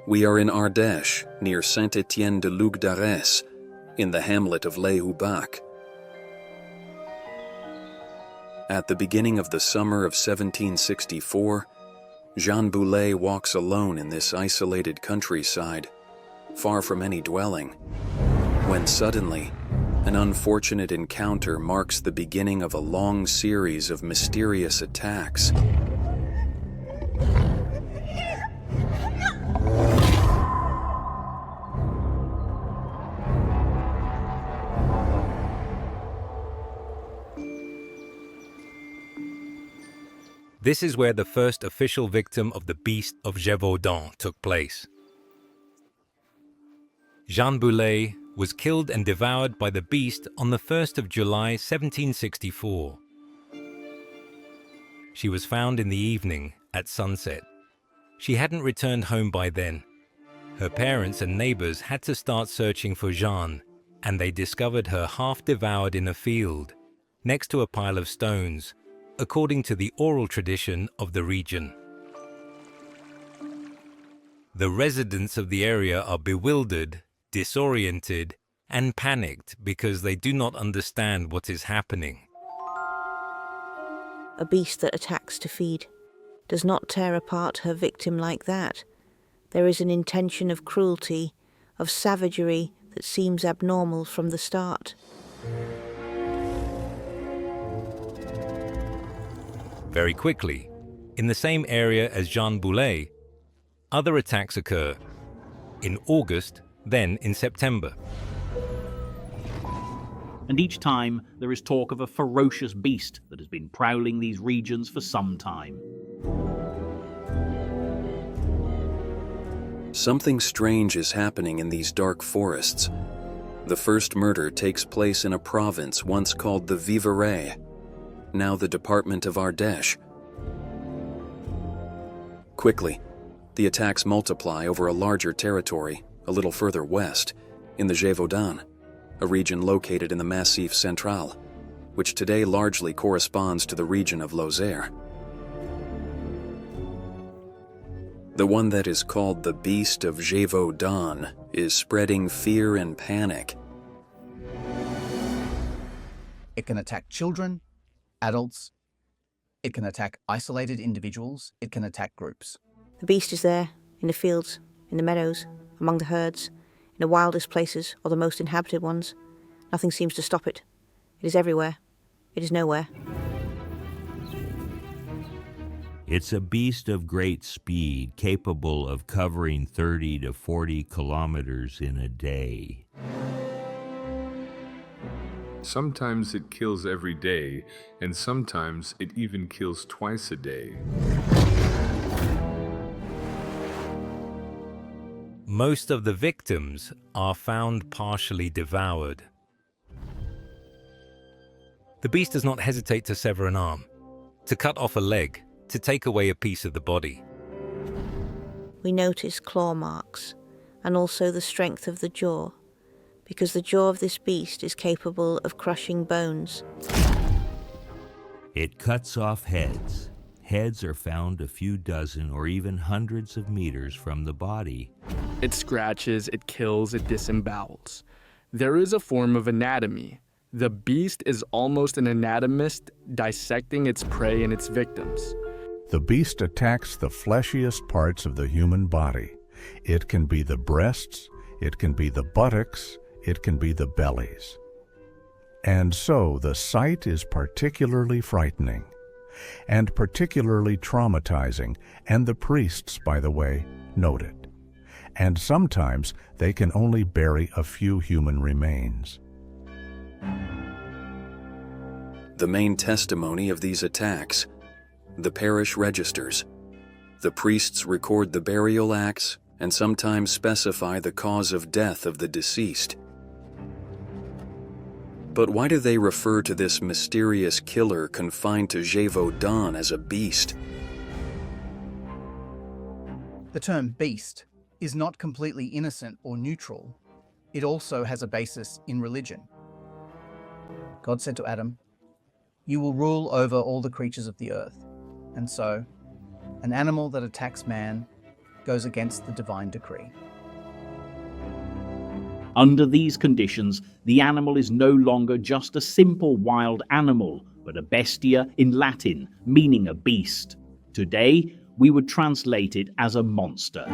We are in Ardèche, near Saint-Étienne-de-Lugdarès, in the hamlet of Les Houbacs. At the beginning of the summer of 1764, Jean Boulet walks alone in this isolated countryside, far from any dwelling, when suddenly, an unfortunate encounter marks the beginning of a long series of mysterious attacks. This is where the first official victim of the Beast of Gévaudan took place. Jeanne Boulet was killed and devoured by the beast on the 1st of July 1764. She was found in the evening at sunset. She hadn't returned home by then. Her parents and neighbors had to start searching for Jeanne, and they discovered her half devoured in a field, next to a pile of stones, according to the oral tradition of the region. The residents of the area are bewildered, disoriented, and panicked because they do not understand what is happening. A beast that attacks to feed does not tear apart her victim like that. There is an intention of cruelty, of savagery that seems abnormal from the start. Very quickly, in the same area as Jeanne Boulet, other attacks occur, in August, then in September. And each time there is talk of a ferocious beast that has been prowling these regions for some time. Something strange is happening in these dark forests. The first murder takes place in a province once called the Vivarais, now the department of Ardèche. Quickly, the attacks multiply over a larger territory, a little further west, in the Gévaudan, a region located in the Massif Central, which today largely corresponds to the region of Lozère. The one that is called the Beast of Gévaudan is spreading fear and panic. It can attack children, adults. It can attack isolated individuals. It can attack groups. The beast is there, in the fields, in the meadows, among the herds, in the wildest places or the most inhabited ones. Nothing seems to stop it. It is everywhere. It is nowhere. It's a beast of great speed, capable of covering 30 to 40 kilometers in a day. Sometimes it kills every day, and sometimes it even kills twice a day. Most of the victims are found partially devoured. The beast does not hesitate to sever an arm, to cut off a leg, to take away a piece of the body. We notice claw marks, and also the strength of the jaw, because the jaw of this beast is capable of crushing bones. It cuts off heads. Heads are found a few dozen or even hundreds of meters from the body. It scratches, it kills, it disembowels. There is a form of anatomy. The beast is almost an anatomist, dissecting its prey and its victims. The beast attacks the fleshiest parts of the human body. It can be the breasts, it can be the buttocks, it can be the bellies. And so the sight is particularly frightening and particularly traumatizing, and the priests, by the way, note it. And sometimes they can only bury a few human remains. The main testimony of these attacks, the parish registers. The priests record the burial acts and sometimes specify the cause of death of the deceased. But why do they refer to this mysterious killer confined to Gévaudan as a beast? The term beast is not completely innocent or neutral. It also has a basis in religion. God said to Adam, "You will rule over all the creatures of the earth." And so, an animal that attacks man goes against the divine decree. Under these conditions, the animal is no longer just a simple wild animal, but a bestia in Latin, meaning a beast. Today, we would translate it as a monster.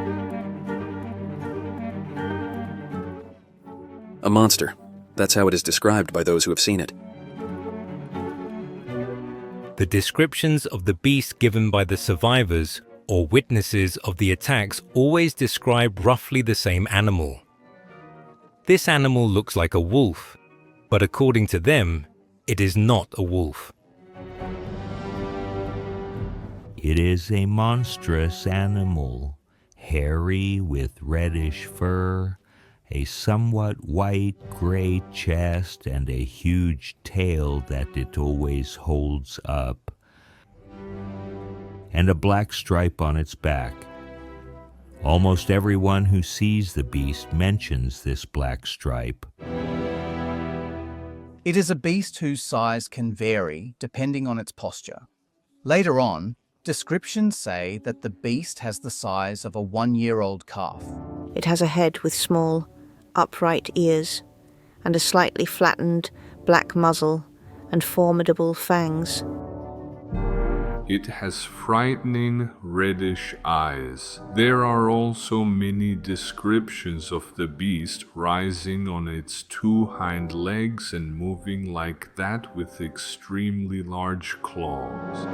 A monster. That's how it is described by those who have seen it. The descriptions of the beast given by the survivors or witnesses of the attacks always describe roughly the same animal. This animal looks like a wolf, but according to them, it is not a wolf. It is a monstrous animal, hairy with reddish fur, a somewhat white-gray chest, and a huge tail that it always holds up, and a black stripe on its back. Almost everyone who sees the beast mentions this black stripe. It is a beast whose size can vary depending on its posture. Later on, descriptions say that the beast has the size of a 1-year-old calf. It has a head with small, upright ears, and a slightly flattened black muzzle and formidable fangs. It has frightening reddish eyes. There are also many descriptions of the beast rising on its 2 hind legs and moving like that with extremely large claws.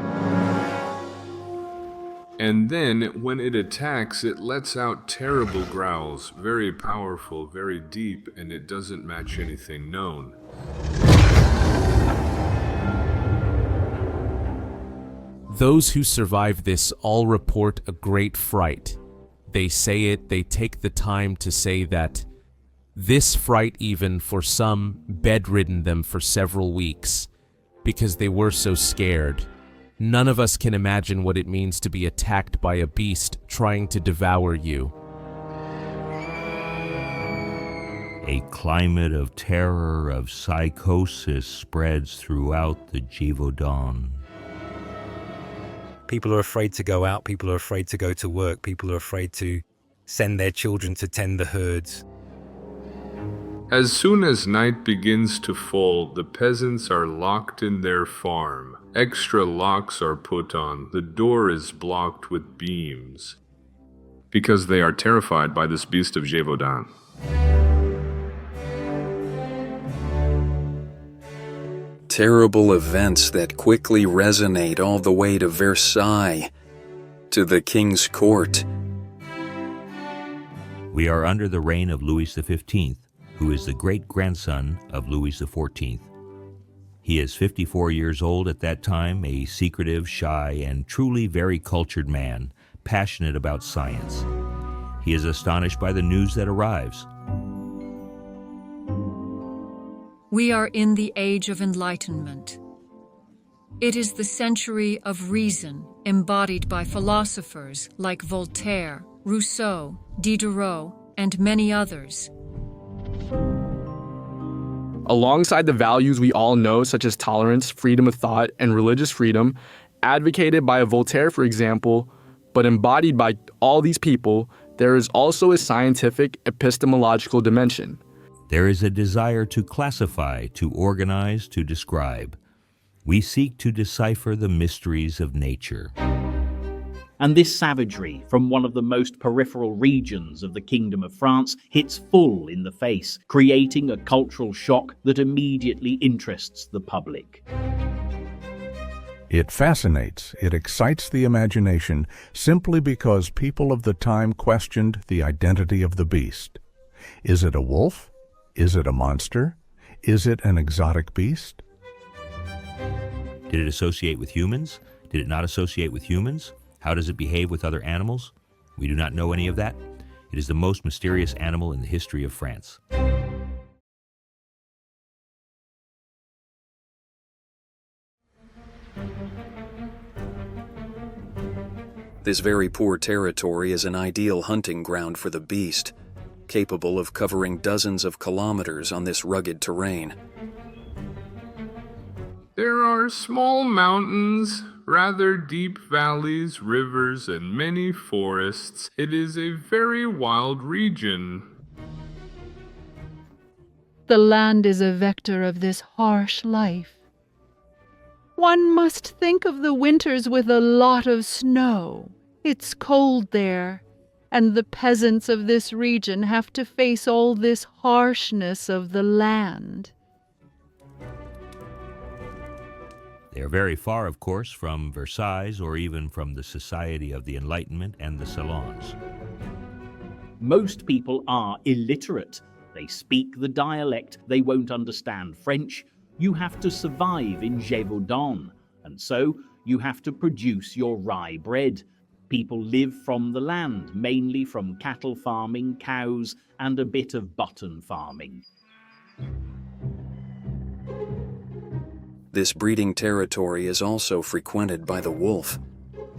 And then, when it attacks, it lets out terrible growls, very powerful, very deep, and it doesn't match anything known. Those who survive this all report a great fright. They say it, they take the time to say that this fright even for some bedridden them for several weeks because they were so scared. None of us can imagine what it means to be attacked by a beast trying to devour you. A climate of terror, of psychosis spreads throughout the Gévaudan. People are afraid to go out, people are afraid to go to work, people are afraid to send their children to tend the herds. As soon as night begins to fall, the peasants are locked in their farm. Extra locks are put on. The door is blocked with beams, because they are terrified by this Beast of Gévaudan. Terrible events that quickly resonate all the way to Versailles, to the king's court. We are under the reign of Louis XV, who is the great-grandson of Louis XIV. He is 54 years old at that time, a secretive, shy, and truly very cultured man, passionate about science. He is astonished by the news that arrives. We are in the age of enlightenment. It is the century of reason embodied by philosophers like Voltaire, Rousseau, Diderot, and many others. Alongside the values we all know, such as tolerance, freedom of thought, and religious freedom, advocated by Voltaire, for example, but embodied by all these people, there is also a scientific epistemological dimension. There is a desire to classify, to organize, to describe. We seek to decipher the mysteries of nature. And this savagery from one of the most peripheral regions of the Kingdom of France hits full in the face, creating a cultural shock that immediately interests the public. It fascinates, it excites the imagination simply because people of the time questioned the identity of the beast. Is it a wolf? Is it a monster? Is it an exotic beast? Did it associate with humans? Did it not associate with humans? How does it behave with other animals? We do not know any of that. It is the most mysterious animal in the history of France. This very poor territory is an ideal hunting ground for the beast, capable of covering dozens of kilometers on this rugged terrain. There are small mountains, rather deep valleys, rivers, and many forests. It is a very wild region. The land is a vector of this harsh life. One must think of the winters with a lot of snow. It's cold there, and the peasants of this region have to face all this harshness of the land. They are very far, of course, from Versailles or even from the Society of the Enlightenment and the salons. Most people are illiterate. They speak the dialect, they won't understand French. You have to survive in Gévaudan, and so you have to produce your rye bread. People live from the land, mainly from cattle farming, cows, and a bit of button farming. This breeding territory is also frequented by the wolf.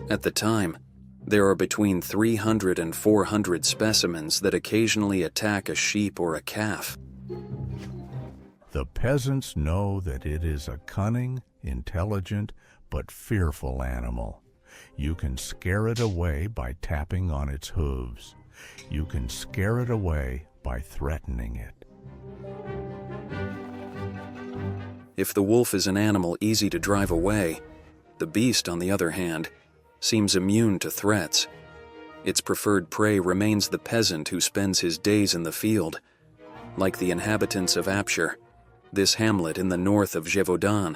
At the time, there are between 300 and 400 specimens that occasionally attack a sheep or a calf. The peasants know that it is a cunning, intelligent, but fearful animal. You can scare it away by tapping on its hooves. You can scare it away by threatening it. If the wolf is an animal easy to drive away, the beast, on the other hand, seems immune to threats. Its preferred prey remains the peasant who spends his days in the field. Like the inhabitants of Apshire, this hamlet in the north of Gévaudan,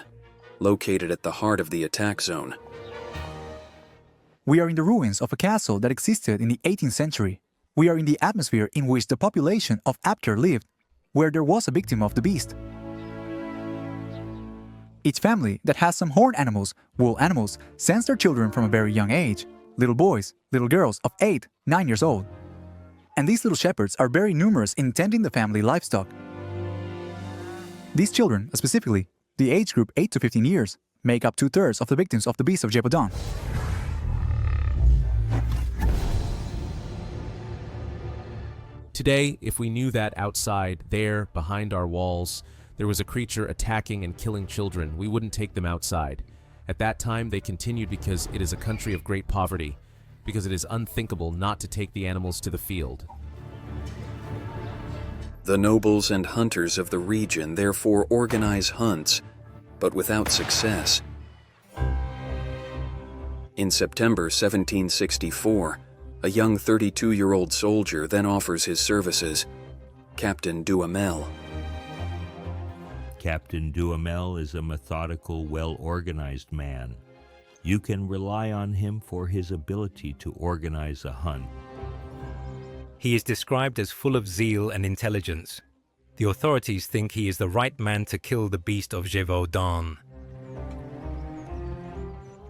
located at the heart of the attack zone. We are in the ruins of a castle that existed in the 18th century. We are in the atmosphere in which the population of Apshire lived, where there was a victim of the beast. Each family that has some horned animals, wool animals, sends their children from a very young age, little boys, little girls of 8, 9 years old. And these little shepherds are very numerous in tending the family livestock. These children, specifically, the age group 8 to 15 years, make up 2/3 of the victims of the Beast of Gevaudan. Today, if we knew that outside, there, behind our walls, there was a creature attacking and killing children, we wouldn't take them outside. At that time, they continued because it is a country of great poverty, because it is unthinkable not to take the animals to the field. The nobles and hunters of the region therefore organize hunts, but without success. In September 1764, a young 32-year-old soldier then offers his services, Captain Duhamel. Captain Duhamel is a methodical, well-organized man. You can rely on him for his ability to organize a hunt. He is described as full of zeal and intelligence. The authorities think he is the right man to kill the Beast of Gévaudan.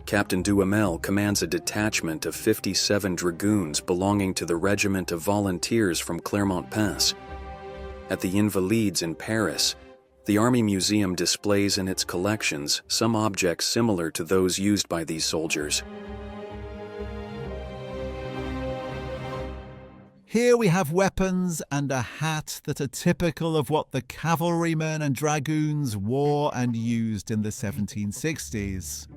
Captain Duhamel commands a detachment of 57 dragoons belonging to the Regiment of Volunteers from Clermont Pass. At the Invalides in Paris, the Army Museum displays in its collections some objects similar to those used by these soldiers. Here we have weapons and a hat that are typical of what the cavalrymen and dragoons wore and used in the 1760s.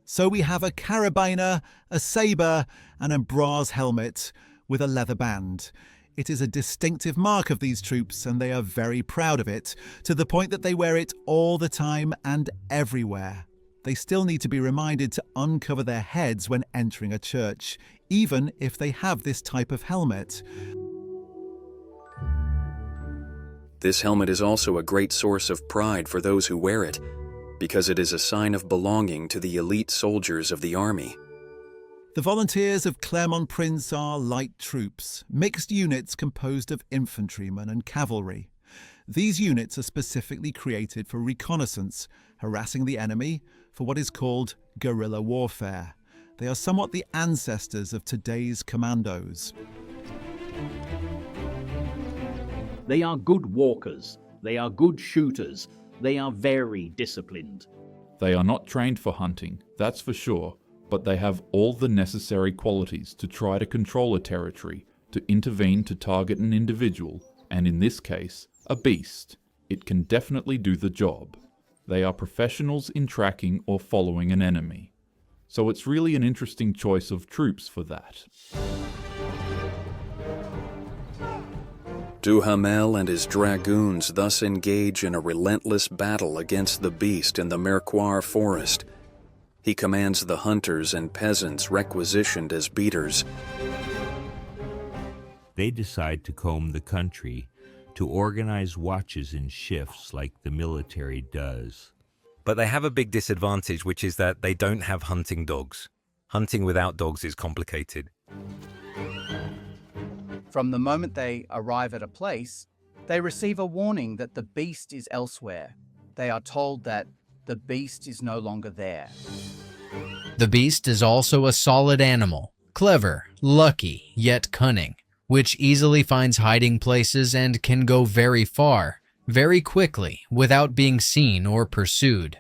So we have a carabiner, a sabre, and a brass helmet with a leather band. It is a distinctive mark of these troops, and they are very proud of it, to the point that they wear it all the time and everywhere. They still need to be reminded to uncover their heads when entering a church, even if they have this type of helmet. This helmet is also a great source of pride for those who wear it, because it is a sign of belonging to the elite soldiers of the army. The volunteers of Clermont-Prince are light troops, mixed units composed of infantrymen and cavalry. These units are specifically created for reconnaissance, harassing the enemy, for what is called guerrilla warfare. They are somewhat the ancestors of today's commandos. They are good walkers, they are good shooters, they are very disciplined. They are not trained for hunting, that's for sure, but they have all the necessary qualities to try to control a territory, to intervene to target an individual, and in this case, a beast. It can definitely do the job. They are professionals in tracking or following an enemy. So it's really an interesting choice of troops for that. Duhamel and his dragoons thus engage in a relentless battle against the beast in the Mercoeur forest. He commands the hunters and peasants requisitioned as beaters. They decide to comb the country, to organize watches in shifts like the military does. But they have a big disadvantage, which is that they don't have hunting dogs. Hunting without dogs is complicated. From the moment they arrive at a place, they receive a warning that the beast is elsewhere. They are told that the beast is no longer there. The beast is also a solid animal, clever, lucky, yet cunning, which easily finds hiding places and can go very far, very quickly, without being seen or pursued.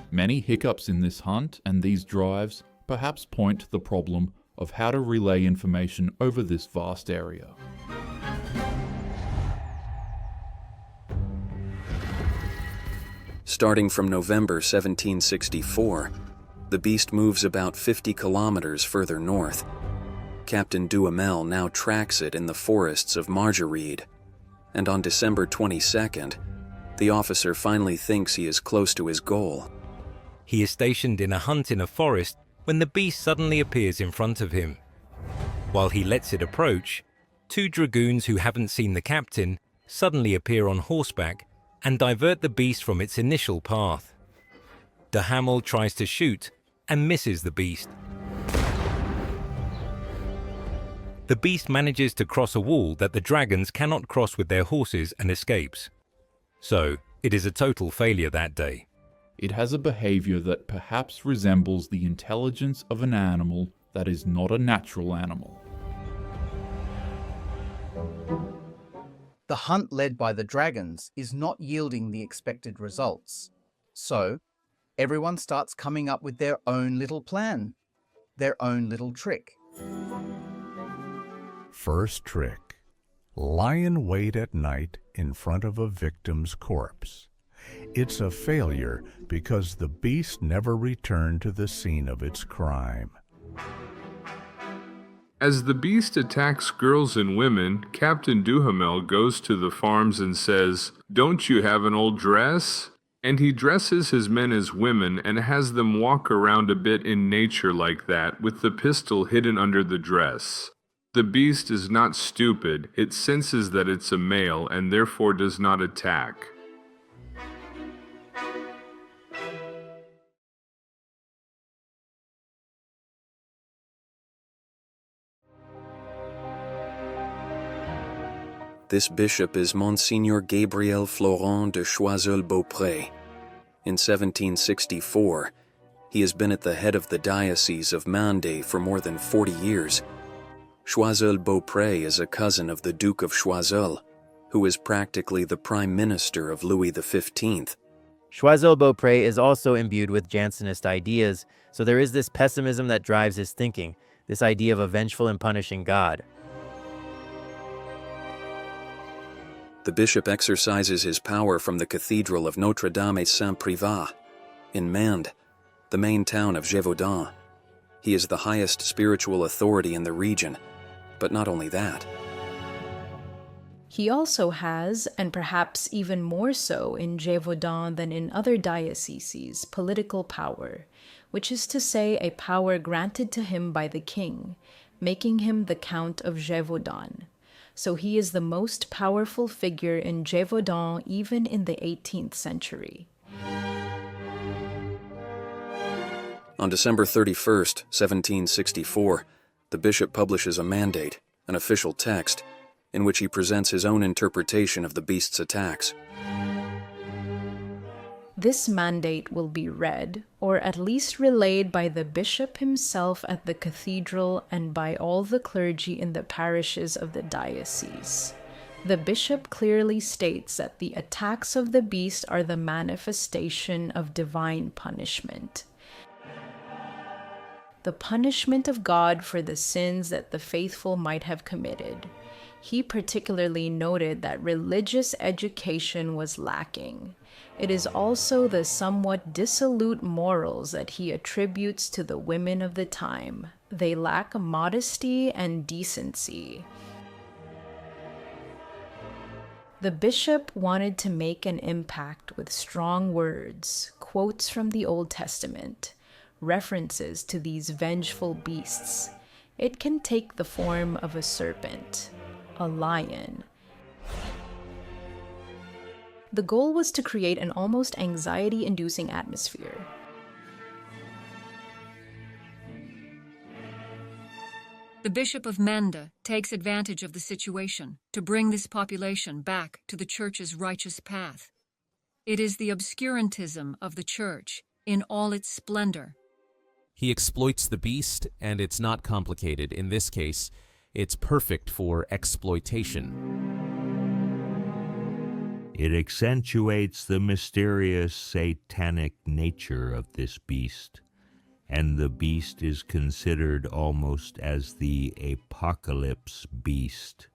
Many hiccups in this hunt and these drives perhaps point to the problem of how to relay information over this vast area. Starting from November 1764, the beast moves about 50 kilometers further north. Captain Duhamel now tracks it in the forests of Margeride, and on December 22nd, the officer finally thinks he is close to his goal. He is stationed in a hunt in a forest when the beast suddenly appears in front of him. While he lets it approach, two dragoons who haven't seen the captain suddenly appear on horseback and divert the beast from its initial path. Duhamel tries to shoot and misses the beast. The beast manages to cross a wall that the dragons cannot cross with their horses and escapes. So, it is a total failure that day. It has a behavior that perhaps resembles the intelligence of an animal that is not a natural animal. The hunt led by the dragons is not yielding the expected results. So, everyone starts coming up with their own little plan, their own little trick. First trick: lie in wait at night in front of a victim's corpse. It's a failure because the beast never returned to the scene of its crime. As the beast attacks girls and women, Captain Duhamel goes to the farms and says, "Don't you have an old dress?" And he dresses his men as women and has them walk around a bit in nature like that, with the pistol hidden under the dress. The beast is not stupid. It senses that it's a male and therefore does not attack. This bishop is Monseigneur Gabriel Florent de Choiseul-Beaupré. In 1764, he has been at the head of the Diocese of Mende for more than 40 years. Choiseul-Beaupré is a cousin of the Duke of Choiseul, who is practically the Prime Minister of Louis XV. Choiseul-Beaupré is also imbued with Jansenist ideas, so there is this pessimism that drives his thinking, this idea of a vengeful and punishing God. The bishop exercises his power from the Cathedral of Notre-Dame-et-Saint-Privat in Mende, the main town of Gévaudan. He is the highest spiritual authority in the region, but not only that. He also has, and perhaps even more so in Gévaudan than in other dioceses, political power, which is to say a power granted to him by the king, making him the Count of Gévaudan. So he is the most powerful figure in Gévaudan even in the 18th century. On December 31st, 1764, the bishop publishes a mandate, an official text, in which he presents his own interpretation of the beast's attacks. This mandate will be read, or at least relayed by the bishop himself at the cathedral and by all the clergy in the parishes of the diocese. The bishop clearly states that the attacks of the beast are the manifestation of divine punishment. The punishment of God for the sins that the faithful might have committed. He particularly noted that religious education was lacking. It is also the somewhat dissolute morals that he attributes to the women of the time. They lack modesty and decency. The bishop wanted to make an impact with strong words, quotes from the Old Testament, references to these vengeful beasts. It can take the form of a serpent, a lion. The goal was to create an almost anxiety-inducing atmosphere. The Bishop of Mende takes advantage of the situation to bring this population back to the Church's righteous path. It is the obscurantism of the Church in all its splendor. He exploits the beast, and it's not complicated. In this case, it's perfect for exploitation. It accentuates the mysterious satanic nature of this beast, and the beast is considered almost as the apocalypse beast.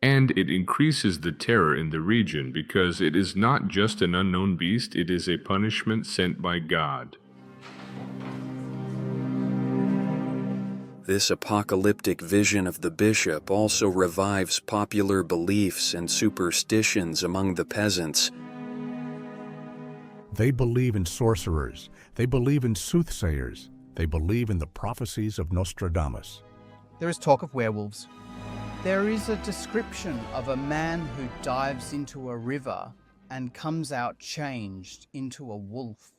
And it increases the terror in the region because it is not just an unknown beast, it is a punishment sent by God. This apocalyptic vision of the bishop also revives popular beliefs and superstitions among the peasants. They believe in sorcerers. They believe in soothsayers. They believe in the prophecies of Nostradamus. There is talk of werewolves. There is a description of a man who dives into a river and comes out changed into a wolf.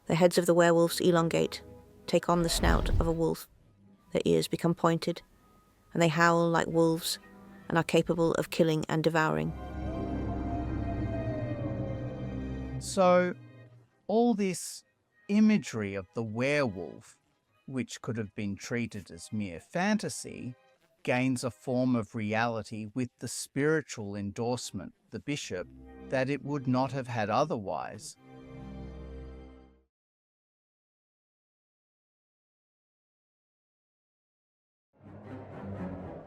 The heads of the werewolves elongate, take on the snout of a wolf. Their ears become pointed, and they howl like wolves and are capable of killing and devouring. So, all this imagery of the werewolf, which could have been treated as mere fantasy, gains a form of reality with the spiritual endorsement, the bishop, that it would not have had otherwise.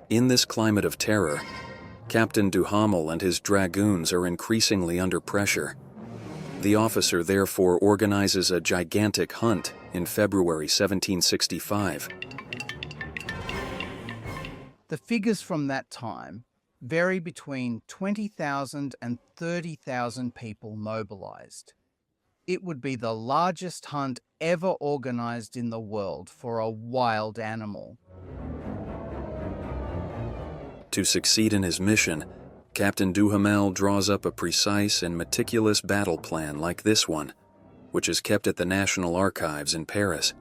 In this climate of terror, Captain Duhamel and his dragoons are increasingly under pressure. The officer therefore organizes a gigantic hunt in February 1765. The figures from that time vary between 20,000 and 30,000 people mobilized. It would be the largest hunt ever organized in the world for a wild animal. To succeed in his mission, Captain Duhamel draws up a precise and meticulous battle plan like this one, which is kept at the National Archives in Paris.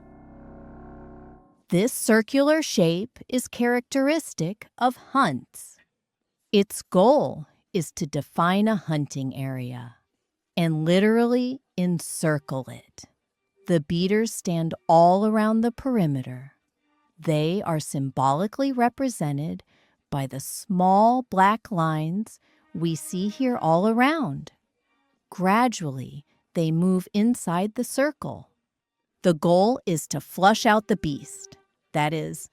This circular shape is characteristic of hunts. Its goal is to define a hunting area and literally encircle it. The beaters stand all around the perimeter. They are symbolically represented by the small black lines we see here all around. Gradually, they move inside the circle. The goal is to flush out the beast, that is,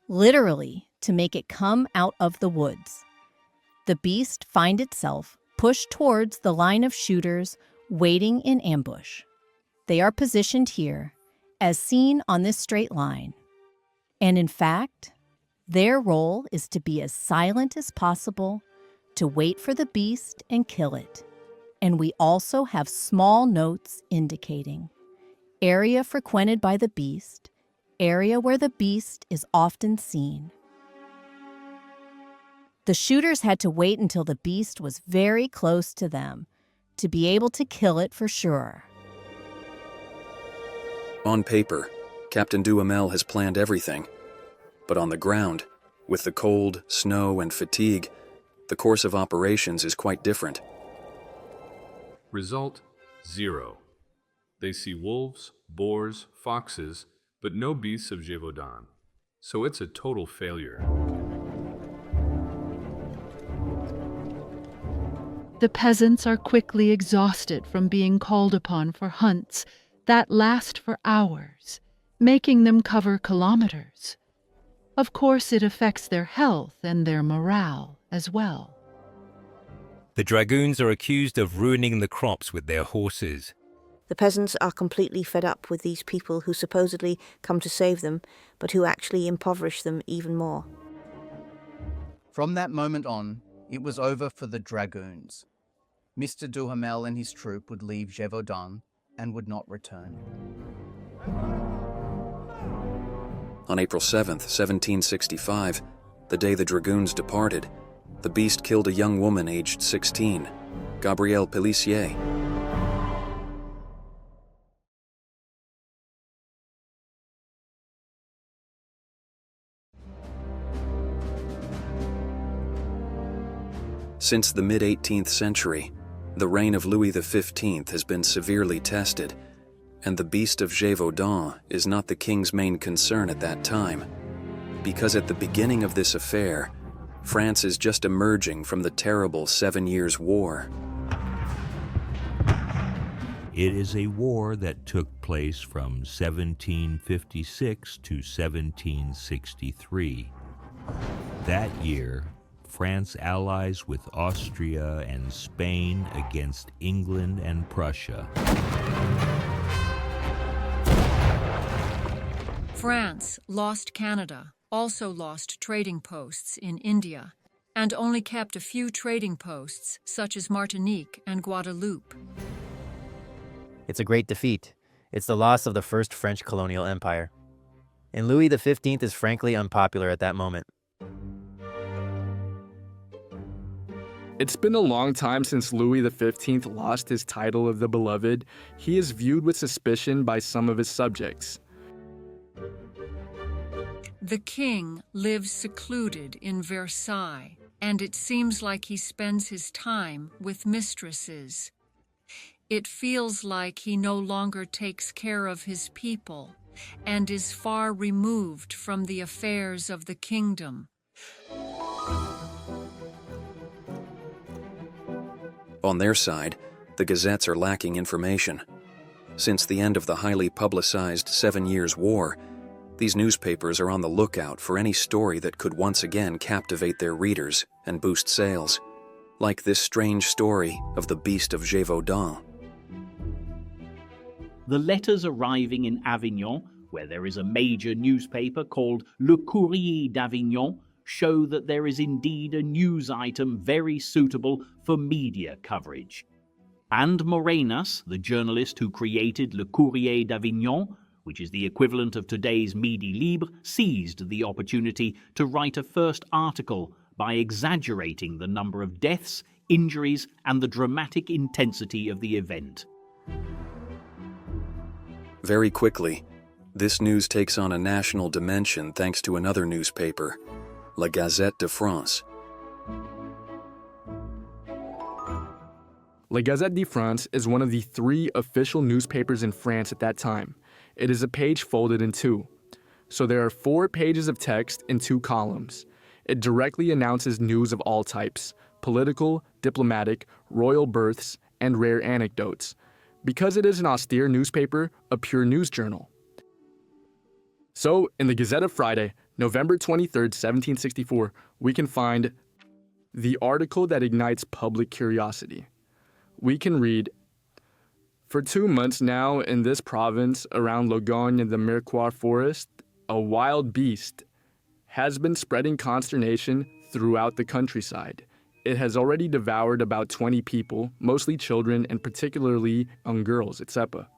literally to make it come out of the woods. The beast finds itself pushed towards the line of shooters waiting in ambush. They are positioned here, as seen on this straight line. And in fact, their role is to be as silent as possible, to wait for the beast and kill it. And we also have small notes indicating area frequented by the beast, area where the beast is often seen. The shooters had to wait until the beast was very close to them to be able to kill it for sure. On paper, Captain Duhamel has planned everything. But on the ground, with the cold, snow, and fatigue, the course of operations is quite different. Result: 0. They see wolves, boars, foxes, but no beasts of Gévaudan. So it's a total failure. The peasants are quickly exhausted from being called upon for hunts that last for hours, making them cover kilometers. Of course, it affects their health and their morale. as well. The dragoons are accused of ruining the crops with their horses. The peasants are completely fed up with these people who supposedly come to save them, but who actually impoverish them even more. From that moment on, it was over for the dragoons. Mr. Duhamel and his troop would leave Gévaudan and would not return. On April 7th, 1765, the day the dragoons departed, the beast killed a young woman aged 16, Gabrielle Pellissier. Since the mid-18th century, the reign of Louis XV has been severely tested, and the Beast of Gévaudan is not the king's main concern at that time, because at the beginning of this affair, France is just emerging from the terrible 7 Years' War. It is a war that took place from 1756 to 1763. That year, France allies with Austria and Spain against England and Prussia. France lost Canada, also lost trading posts in India, and only kept a few trading posts such as Martinique and Guadeloupe. It's a great defeat. It's the loss of the first French colonial empire. And Louis XV is frankly unpopular at that moment. It's been a long time since Louis XV lost his title of the Beloved. He is viewed with suspicion by some of his subjects. The king lives secluded in Versailles, and it seems like he spends his time with mistresses. It feels like he no longer takes care of his people and is far removed from the affairs of the kingdom. On their side, the gazettes are lacking information. Since the end of the highly publicized 7 Years' War, these newspapers are on the lookout for any story that could once again captivate their readers and boost sales, like this strange story of the Beast of Gévaudan. The letters arriving in Avignon, where there is a major newspaper called Le Courrier d'Avignon, show that there is indeed a news item very suitable for media coverage. And Morenas, the journalist who created Le Courrier d'Avignon, which is the equivalent of today's Midi Libre, seized the opportunity to write a first article by exaggerating the number of deaths, injuries, and the dramatic intensity of the event. Very quickly, this news takes on a national dimension thanks to another newspaper, La Gazette de France. La Gazette de France is one of the 3 official newspapers in France at that time. It is a page folded in 2. So there are 4 pages of text in 2 columns. It directly announces news of all types: political, diplomatic, royal births, and rare anecdotes. Because it is an austere newspaper, a pure news journal. So, in the Gazette of Friday, November 23rd, 1764, we can find the article that ignites public curiosity. We can read, "For 2 months now in this province around Logogne and the Mirecourt forest, a wild beast has been spreading consternation throughout the countryside. It has already devoured about 20 people, mostly children and particularly young girls, etc."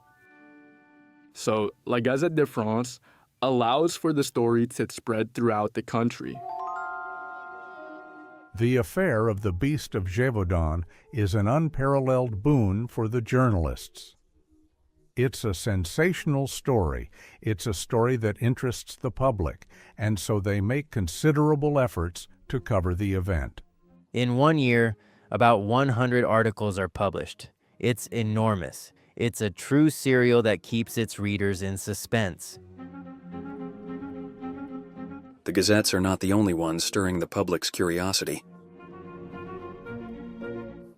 So, La Gazette de France allows for the story to spread throughout the country. The affair of the Beast of Gévaudan is an unparalleled boon for the journalists. It's a sensational story. It's a story that interests the public, and so they make considerable efforts to cover the event. In 1 year, about 100 articles are published. It's enormous. It's a true serial that keeps its readers in suspense. The gazettes are not the only ones stirring the public's curiosity.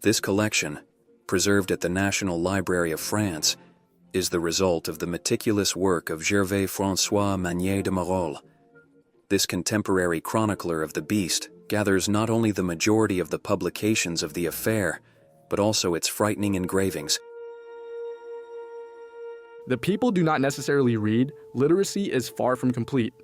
This collection, preserved at the National Library of France, is the result of the meticulous work of Gervais François Manier de Marolles. This contemporary chronicler of the beast gathers not only the majority of the publications of the affair, but also its frightening engravings. The people do not necessarily read. Literacy is far from complete,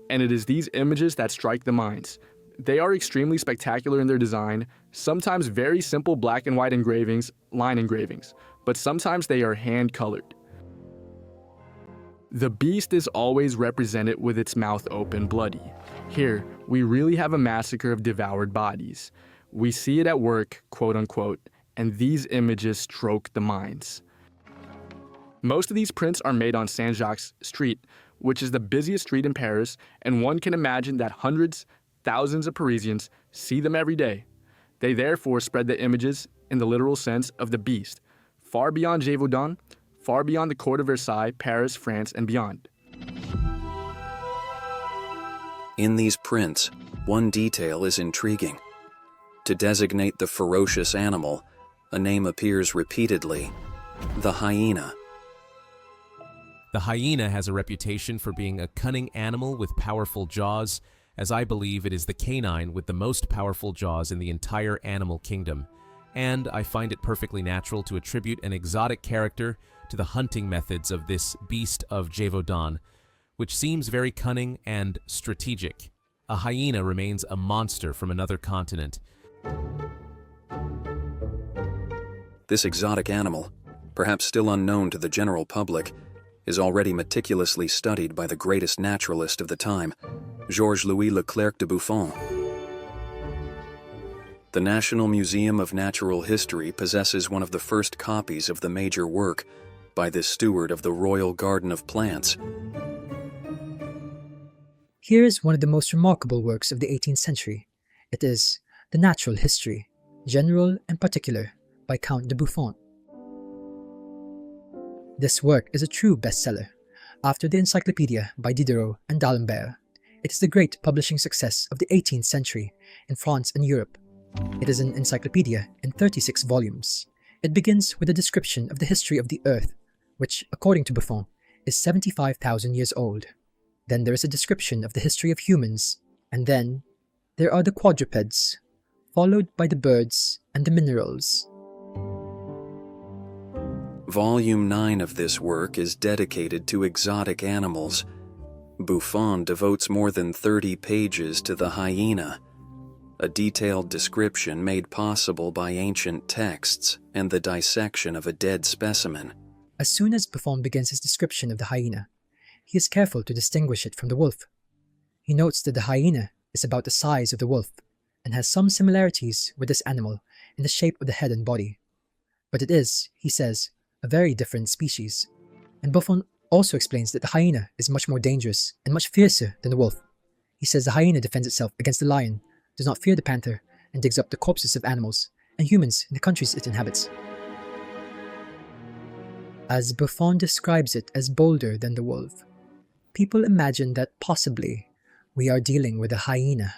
and it is these images that strike the minds. They are extremely spectacular in their design, sometimes very simple black and white engravings, line engravings, but sometimes they are hand-colored. The beast is always represented with its mouth open, bloody. Here, we really have a massacre of devoured bodies. We see it at work, quote-unquote, and these images stroke the minds. Most of these prints are made on Saint-Jacques Street, which is the busiest street in Paris, and one can imagine that hundreds, thousands of Parisians see them every day. They therefore spread the images, in the literal sense, of the beast, far beyond Gévaudan, far beyond the court of Versailles, Paris, France, and beyond. In these prints, one detail is intriguing. To designate the ferocious animal, a name appears repeatedly: the hyena. The hyena has a reputation for being a cunning animal with powerful jaws, as I believe it is the canine with the most powerful jaws in the entire animal kingdom, and I find it perfectly natural to attribute an exotic character to the hunting methods of this Beast of Gévaudan, which seems very cunning and strategic. A hyena remains a monster from another continent. This exotic animal, perhaps still unknown to the general public, is already meticulously studied by the greatest naturalist of the time, Georges-Louis Leclerc de Buffon. The National Museum of Natural History possesses one of the first copies of the major work by this steward of the Royal Garden of Plants. Here is one of the most remarkable works of the 18th century. It is The Natural History, General and Particular, by Count de Buffon. This work is a true bestseller. After the Encyclopedia by Diderot and D'Alembert, it is the great publishing success of the 18th century in France and Europe. It is an encyclopedia in 36 volumes. It begins with a description of the history of the Earth, which, according to Buffon, is 75,000 years old. Then there is a description of the history of humans, and then there are the quadrupeds, followed by the birds and the minerals. Volume 9 of this work is dedicated to exotic animals. Buffon devotes more than 30 pages to the hyena, a detailed description made possible by ancient texts and the dissection of a dead specimen. As soon as Buffon begins his description of the hyena, he is careful to distinguish it from the wolf. He notes that the hyena is about the size of the wolf and has some similarities with this animal in the shape of the head and body. But it is, he says, a very different species. And Buffon also explains that the hyena is much more dangerous and much fiercer than the wolf. He says the hyena defends itself against the lion, does not fear the panther, and digs up the corpses of animals and humans in the countries it inhabits. As Buffon describes it as bolder than the wolf, people imagine that possibly we are dealing with a hyena.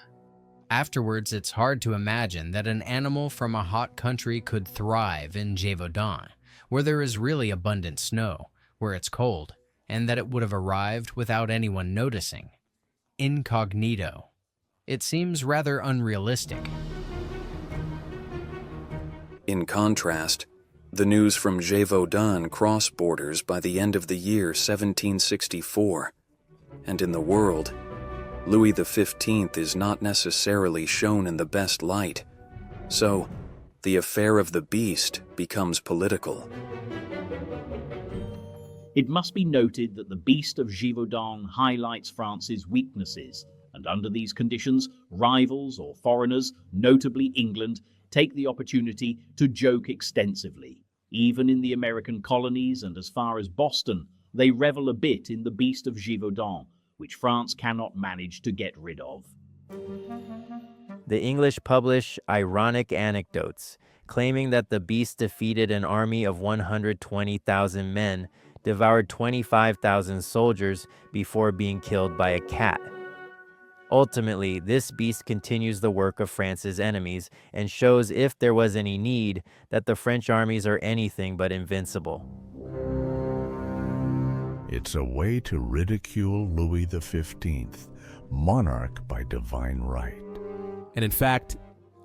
Afterwards, it's hard to imagine that an animal from a hot country could thrive in Gévaudan, where there is really abundant snow, where it's cold, and that it would have arrived without anyone noticing. Incognito. It seems rather unrealistic. In contrast, the news from Gévaudan crossed borders by the end of the year 1764, and in the world, Louis XV is not necessarily shown in the best light. So, the affair of the beast becomes political. It must be noted that the Beast of Gévaudan highlights France's weaknesses, and under these conditions, rivals or foreigners, notably England, take the opportunity to joke extensively. Even in the American colonies and as far as Boston, they revel a bit in the Beast of Gévaudan, which France cannot manage to get rid of. The English publish ironic anecdotes, claiming that the beast defeated an army of 120,000 men, devoured 25,000 soldiers before being killed by a cat. Ultimately, this beast continues the work of France's enemies and shows, if there was any need, that the French armies are anything but invincible. It's a way to ridicule Louis XV, monarch by divine right. And in fact,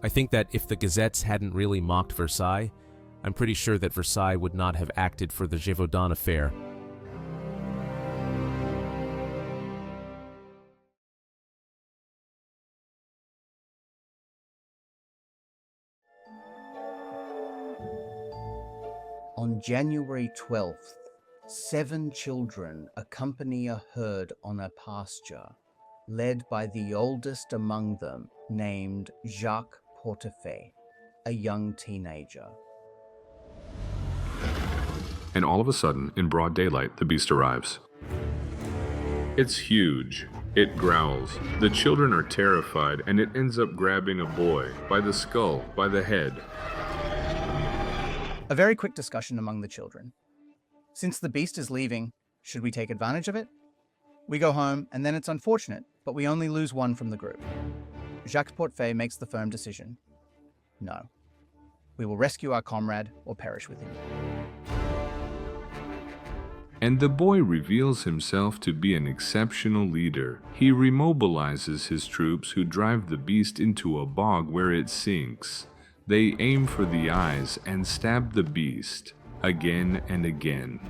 I think that if the gazettes hadn't really mocked Versailles, I'm pretty sure that Versailles would not have acted for the Gévaudan affair. On January 12th, 7 children accompany a herd on a pasture, led by the oldest among them, named Jacques Portefaix, a young teenager. And all of a sudden, in broad daylight, the beast arrives. It's huge. It growls. The children are terrified, and it ends up grabbing a boy by the skull, by the head. A very quick discussion among the children. Since the beast is leaving, should we take advantage of it? We go home, and then it's unfortunate, but we only lose one from the group. Jacques Portefaix makes the firm decision. No. We will rescue our comrade or perish with him. And the boy reveals himself to be an exceptional leader. He remobilizes his troops who drive the beast into a bog where it sinks. They aim for the eyes and stab the beast again and again.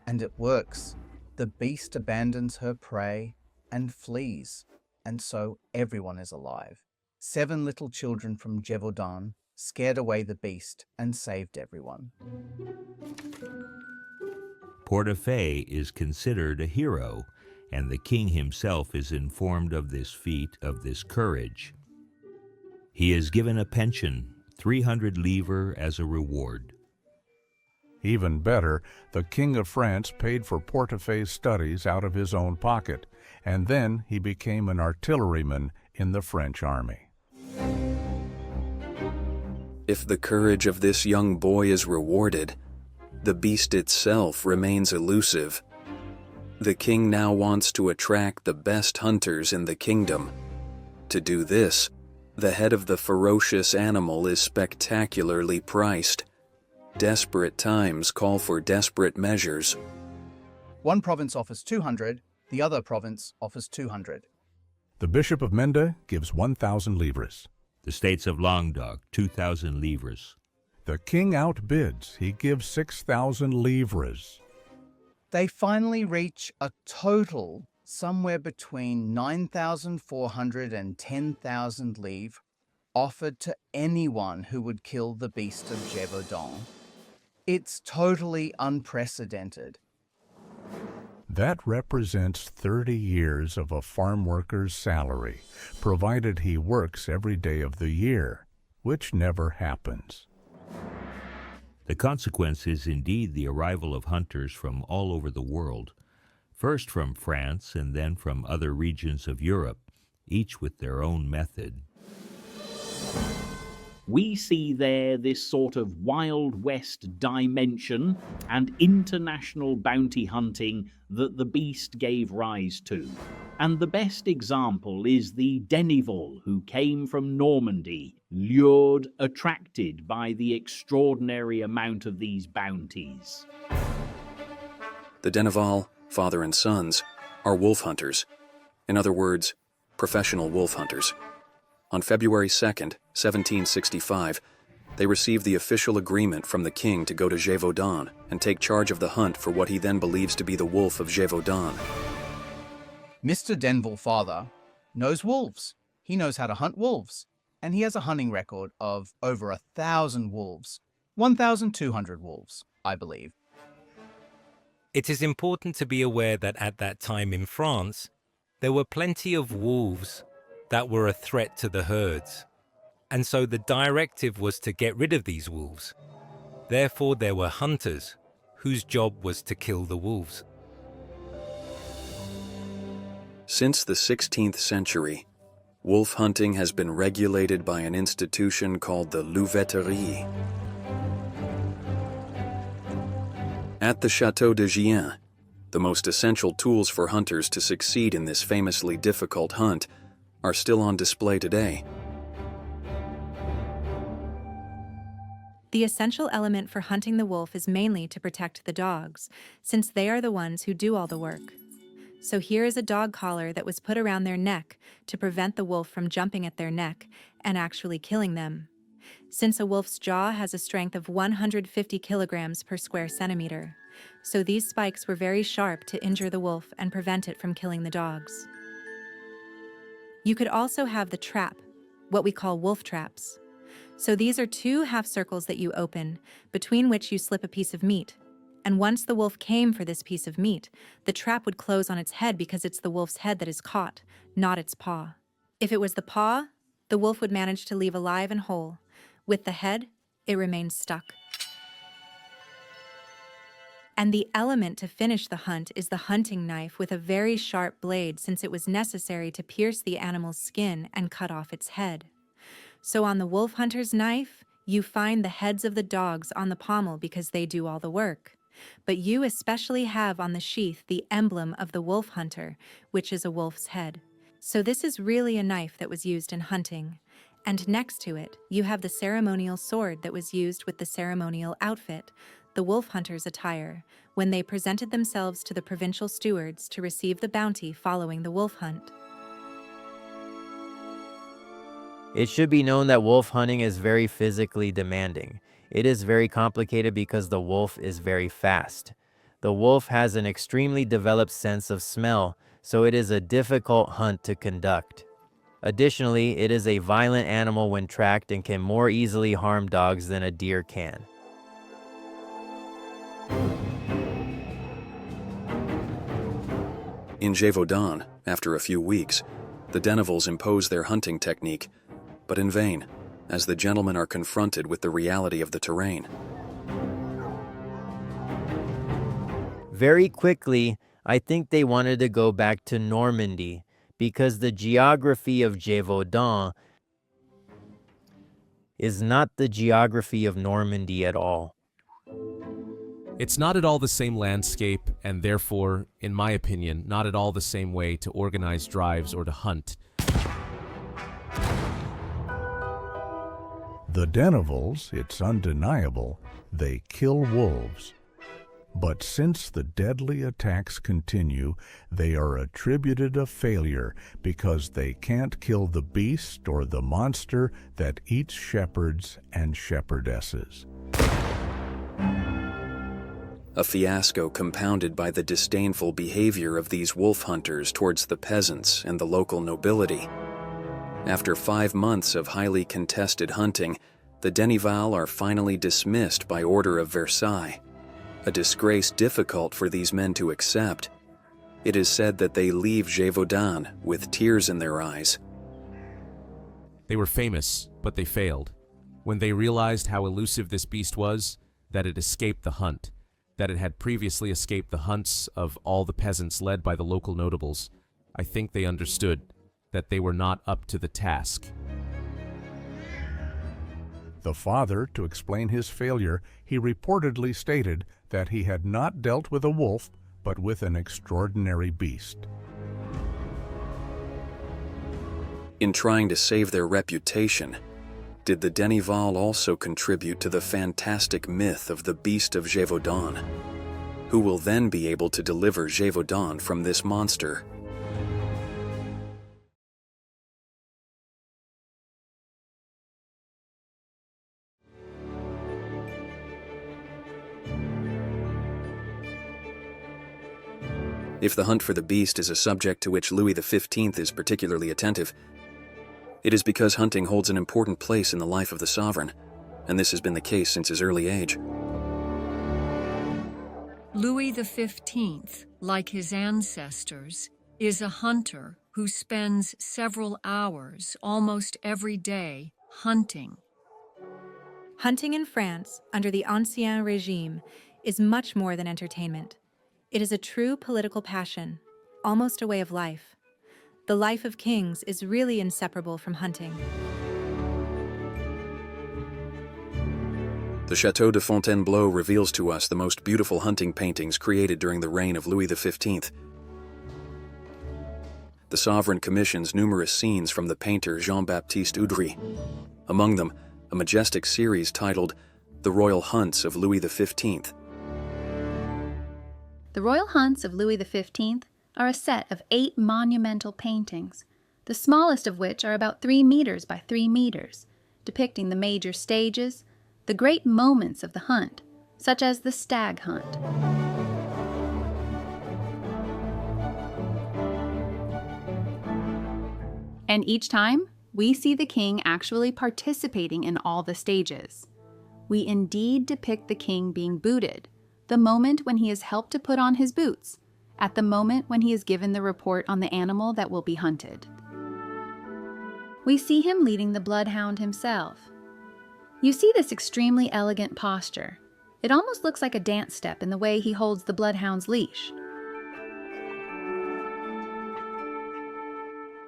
And it works. The beast abandons her prey and flees, and so everyone is alive. 7 little children from Gévaudan scared away the beast and saved everyone. Portefaix is considered a hero, and the king himself is informed of this feat, of this courage. He is given a pension, 300 livres as a reward. Even better, the King of France paid for Portefaix's studies out of his own pocket, and then he became an artilleryman in the French army. If the courage of this young boy is rewarded, the beast itself remains elusive. The king now wants to attract the best hunters in the kingdom. To do this, the head of the ferocious animal is spectacularly priced. Desperate times call for desperate measures. One province offers 200, the other province offers 200. The Bishop of Mende gives 1,000 livres. The states of Languedoc, 2,000 livres. The king outbids. He gives 6,000 livres. They finally reach a total somewhere between 9,400 and 10,000 livres offered to anyone who would kill the Beast of Gévaudan. It's totally unprecedented. That represents 30 years of a farm worker's salary, provided he works every day of the year, which never happens. The consequence is indeed the arrival of hunters from all over the world, first from France and then from other regions of Europe, each with their own method. We see there this sort of Wild West dimension and international bounty hunting that the beast gave rise to. And the best example is the Denvils, who came from Normandy, lured, attracted by the extraordinary amount of these bounties. The Denvils, father and sons, are wolf hunters. In other words, professional wolf hunters. On February 2nd, 1765, they received the official agreement from the king to go to Gévaudan and take charge of the hunt for what he then believes to be the wolf of Gévaudan. Mr. Denvils' father knows wolves. He knows how to hunt wolves, and he has a hunting record of over 1,000 wolves. 1,200 wolves, I believe. It is important to be aware that at that time in France, there were plenty of wolves that were a threat to the herds, and so the directive was to get rid of these wolves. Therefore, there were hunters whose job was to kill the wolves. Since the 16th century, wolf hunting has been regulated by an institution called the louveterie. At the Château de Gien, the most essential tools for hunters to succeed in this famously difficult hunt are still on display today. The essential element for hunting the wolf is mainly to protect the dogs, since they are the ones who do all the work. So here is a dog collar that was put around their neck to prevent the wolf from jumping at their neck and actually killing them. Since a wolf's jaw has a strength of 150 kilograms per square centimeter, so these spikes were very sharp to injure the wolf and prevent it from killing the dogs. You could also have the trap, what we call wolf traps. So these are two half circles that you open, between which you slip a piece of meat. And once the wolf came for this piece of meat, the trap would close on its head because it's the wolf's head that is caught, not its paw. If it was the paw, the wolf would manage to leave alive and whole. With the head, it remains stuck. And the element to finish the hunt is the hunting knife with a very sharp blade, since it was necessary to pierce the animal's skin and cut off its head. So on the wolf hunter's knife, you find the heads of the dogs on the pommel because they do all the work. But you especially have on the sheath the emblem of the wolf hunter, which is a wolf's head. So this is really a knife that was used in hunting. And next to it, you have the ceremonial sword that was used with the ceremonial outfit, the wolf hunter's attire, when they presented themselves to the provincial stewards to receive the bounty following the wolf hunt. It should be known that wolf hunting is very physically demanding. It is very complicated because the wolf is very fast. The wolf has an extremely developed sense of smell, so it is a difficult hunt to conduct. Additionally, it is a violent animal when tracked and can more easily harm dogs than a deer can. In Gévaudan, after a few weeks, the Denvils impose their hunting technique, but in vain, as the gentlemen are confronted with the reality of the terrain. Very quickly, I think they wanted to go back to Normandy, because the geography of Gévaudan is not the geography of Normandy at all. It's not at all the same landscape, and therefore, in my opinion, not at all the same way to organize drives or to hunt. The Denvils, it's undeniable, they kill wolves. But since the deadly attacks continue, they are attributed a failure because they can't kill the beast or the monster that eats shepherds and shepherdesses. A fiasco compounded by the disdainful behavior of these wolf hunters towards the peasants and the local nobility. After 5 months of highly contested hunting, the Denvils are finally dismissed by order of Versailles, a disgrace difficult for these men to accept. It is said that they leave Gévaudan with tears in their eyes. They were famous, but they failed. When they realized how elusive this beast was, that it escaped the hunt, that it had previously escaped the hunts of all the peasants led by the local notables, I think they understood that they were not up to the task. The father, to explain his failure, he reportedly stated that he had not dealt with a wolf, but with an extraordinary beast. In trying to save their reputation, did the Denvils also contribute to the fantastic myth of the Beast of Gévaudan? Who will then be able to deliver Gévaudan from this monster? If the hunt for the beast is a subject to which Louis XV is particularly attentive, it is because hunting holds an important place in the life of the sovereign, and this has been the case since his early age. Louis XV, like his ancestors, is a hunter who spends several hours almost every day hunting. Hunting in France, under the Ancien Régime, is much more than entertainment. It is a true political passion, almost a way of life. The life of kings is really inseparable from hunting. The Château de Fontainebleau reveals to us the most beautiful hunting paintings created during the reign of Louis XV. The sovereign commissions numerous scenes from the painter Jean-Baptiste Udry. Among them, a majestic series titled The Royal Hunts of Louis XV. The Royal Hunts of Louis XV are a set of 8 monumental paintings, the smallest of which are about 3 meters by 3 meters, depicting the major stages, the great moments of the hunt, such as the stag hunt. And each time, we see the king actually participating in all the stages. We indeed depict the king being booted, the moment when he is helped to put on his boots, at the moment when he is given the report on the animal that will be hunted. We see him leading the bloodhound himself. You see this extremely elegant posture. It almost looks like a dance step in the way he holds the bloodhound's leash.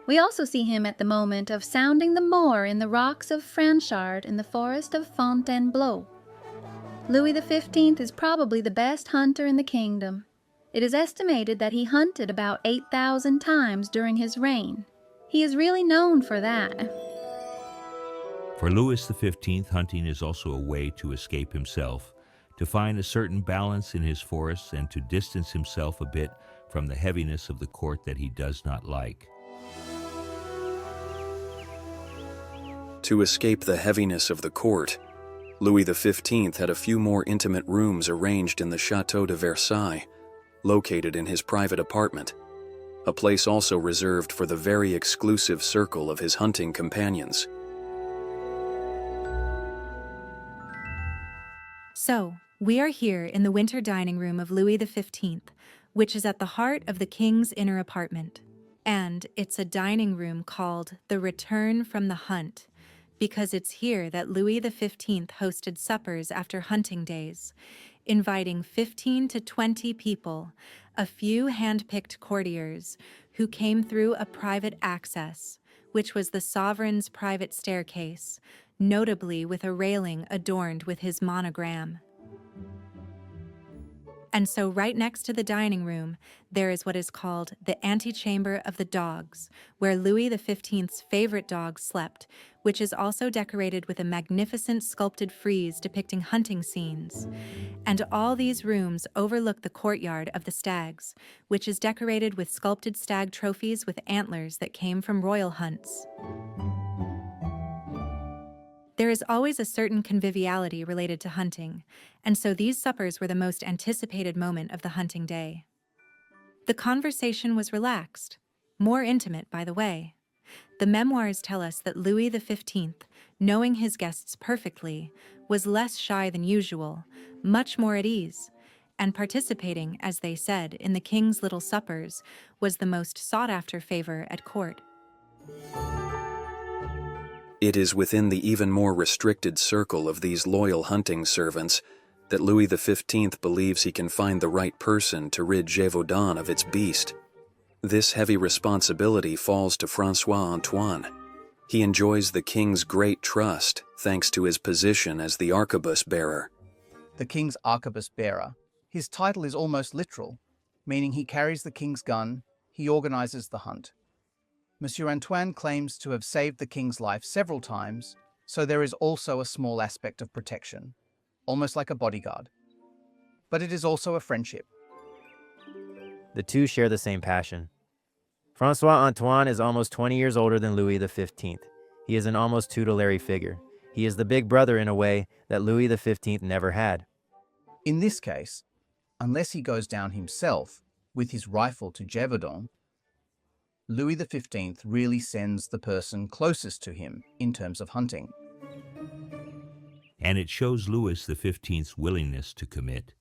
We also see him at the moment of sounding the moor in the rocks of Franchard in the forest of Fontainebleau. Louis XV is probably the best hunter in the kingdom. It is estimated that he hunted about 8,000 times during his reign. He is really known for that. For Louis XV, hunting is also a way to escape himself, to find a certain balance in his forests and to distance himself a bit from the heaviness of the court that he does not like. To escape the heaviness of the court, Louis XV had a few more intimate rooms arranged in the Château de Versailles, located in his private apartment, a place also reserved for the very exclusive circle of his hunting companions. So, we are here in the winter dining room of Louis XV, which is at the heart of the king's inner apartment. And it's a dining room called the Return from the Hunt, because it's here that Louis XV hosted suppers after hunting days, inviting 15 to 20 people, a few hand-picked courtiers, who came through a private access, which was the sovereign's private staircase, notably with a railing adorned with his monogram. And so right next to the dining room, there is what is called the antechamber of the dogs, where Louis XV's favorite dog slept, which is also decorated with a magnificent sculpted frieze depicting hunting scenes. And all these rooms overlook the courtyard of the stags, which is decorated with sculpted stag trophies with antlers that came from royal hunts. There is always a certain conviviality related to hunting, and so these suppers were the most anticipated moment of the hunting day. The conversation was relaxed, more intimate, by the way. The memoirs tell us that Louis XV, knowing his guests perfectly, was less shy than usual, much more at ease, and participating, as they said, in the king's little suppers was the most sought-after favor at court. It is within the even more restricted circle of these loyal hunting servants that Louis XV believes he can find the right person to rid Gévaudan of its beast. This heavy responsibility falls to François Antoine. He enjoys the king's great trust thanks to his position as the arquebus bearer. The king's arquebus bearer. His title is almost literal, meaning he carries the king's gun, he organizes the hunt. Monsieur Antoine claims to have saved the king's life several times, so there is also a small aspect of protection, almost like a bodyguard. But it is also a friendship. The two share the same passion. François Antoine is almost 20 years older than Louis XV. He is an almost tutelary figure. He is the big brother in a way that Louis XV never had. In this case, unless he goes down himself with his rifle to Gévaudan, Louis XV really sends the person closest to him in terms of hunting. And it shows Louis XV's willingness to commit.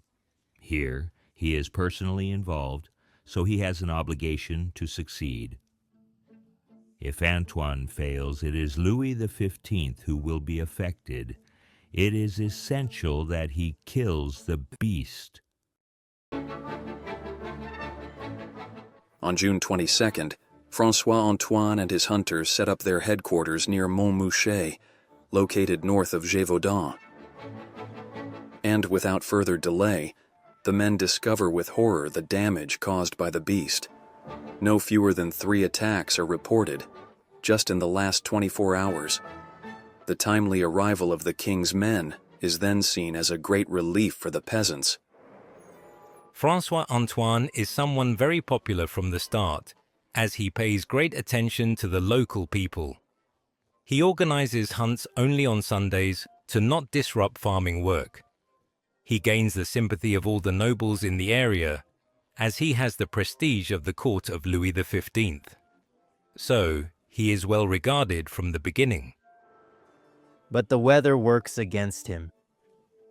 Here, he is personally involved, so he has an obligation to succeed. If Antoine fails, it is Louis XV who will be affected. It is essential that he kills the beast. On June 22nd, François Antoine and his hunters set up their headquarters near Montmouchet, located north of Gévaudan. And without further delay, the men discover with horror the damage caused by the beast. No fewer than 3 attacks are reported, just in the last 24 hours. The timely arrival of the king's men is then seen as a great relief for the peasants. François Antoine is someone very popular from the start, as he pays great attention to the local people. He organizes hunts only on Sundays to not disrupt farming work. He gains the sympathy of all the nobles in the area, as he has the prestige of the court of Louis XV. So, he is well regarded from the beginning. But the weather works against him,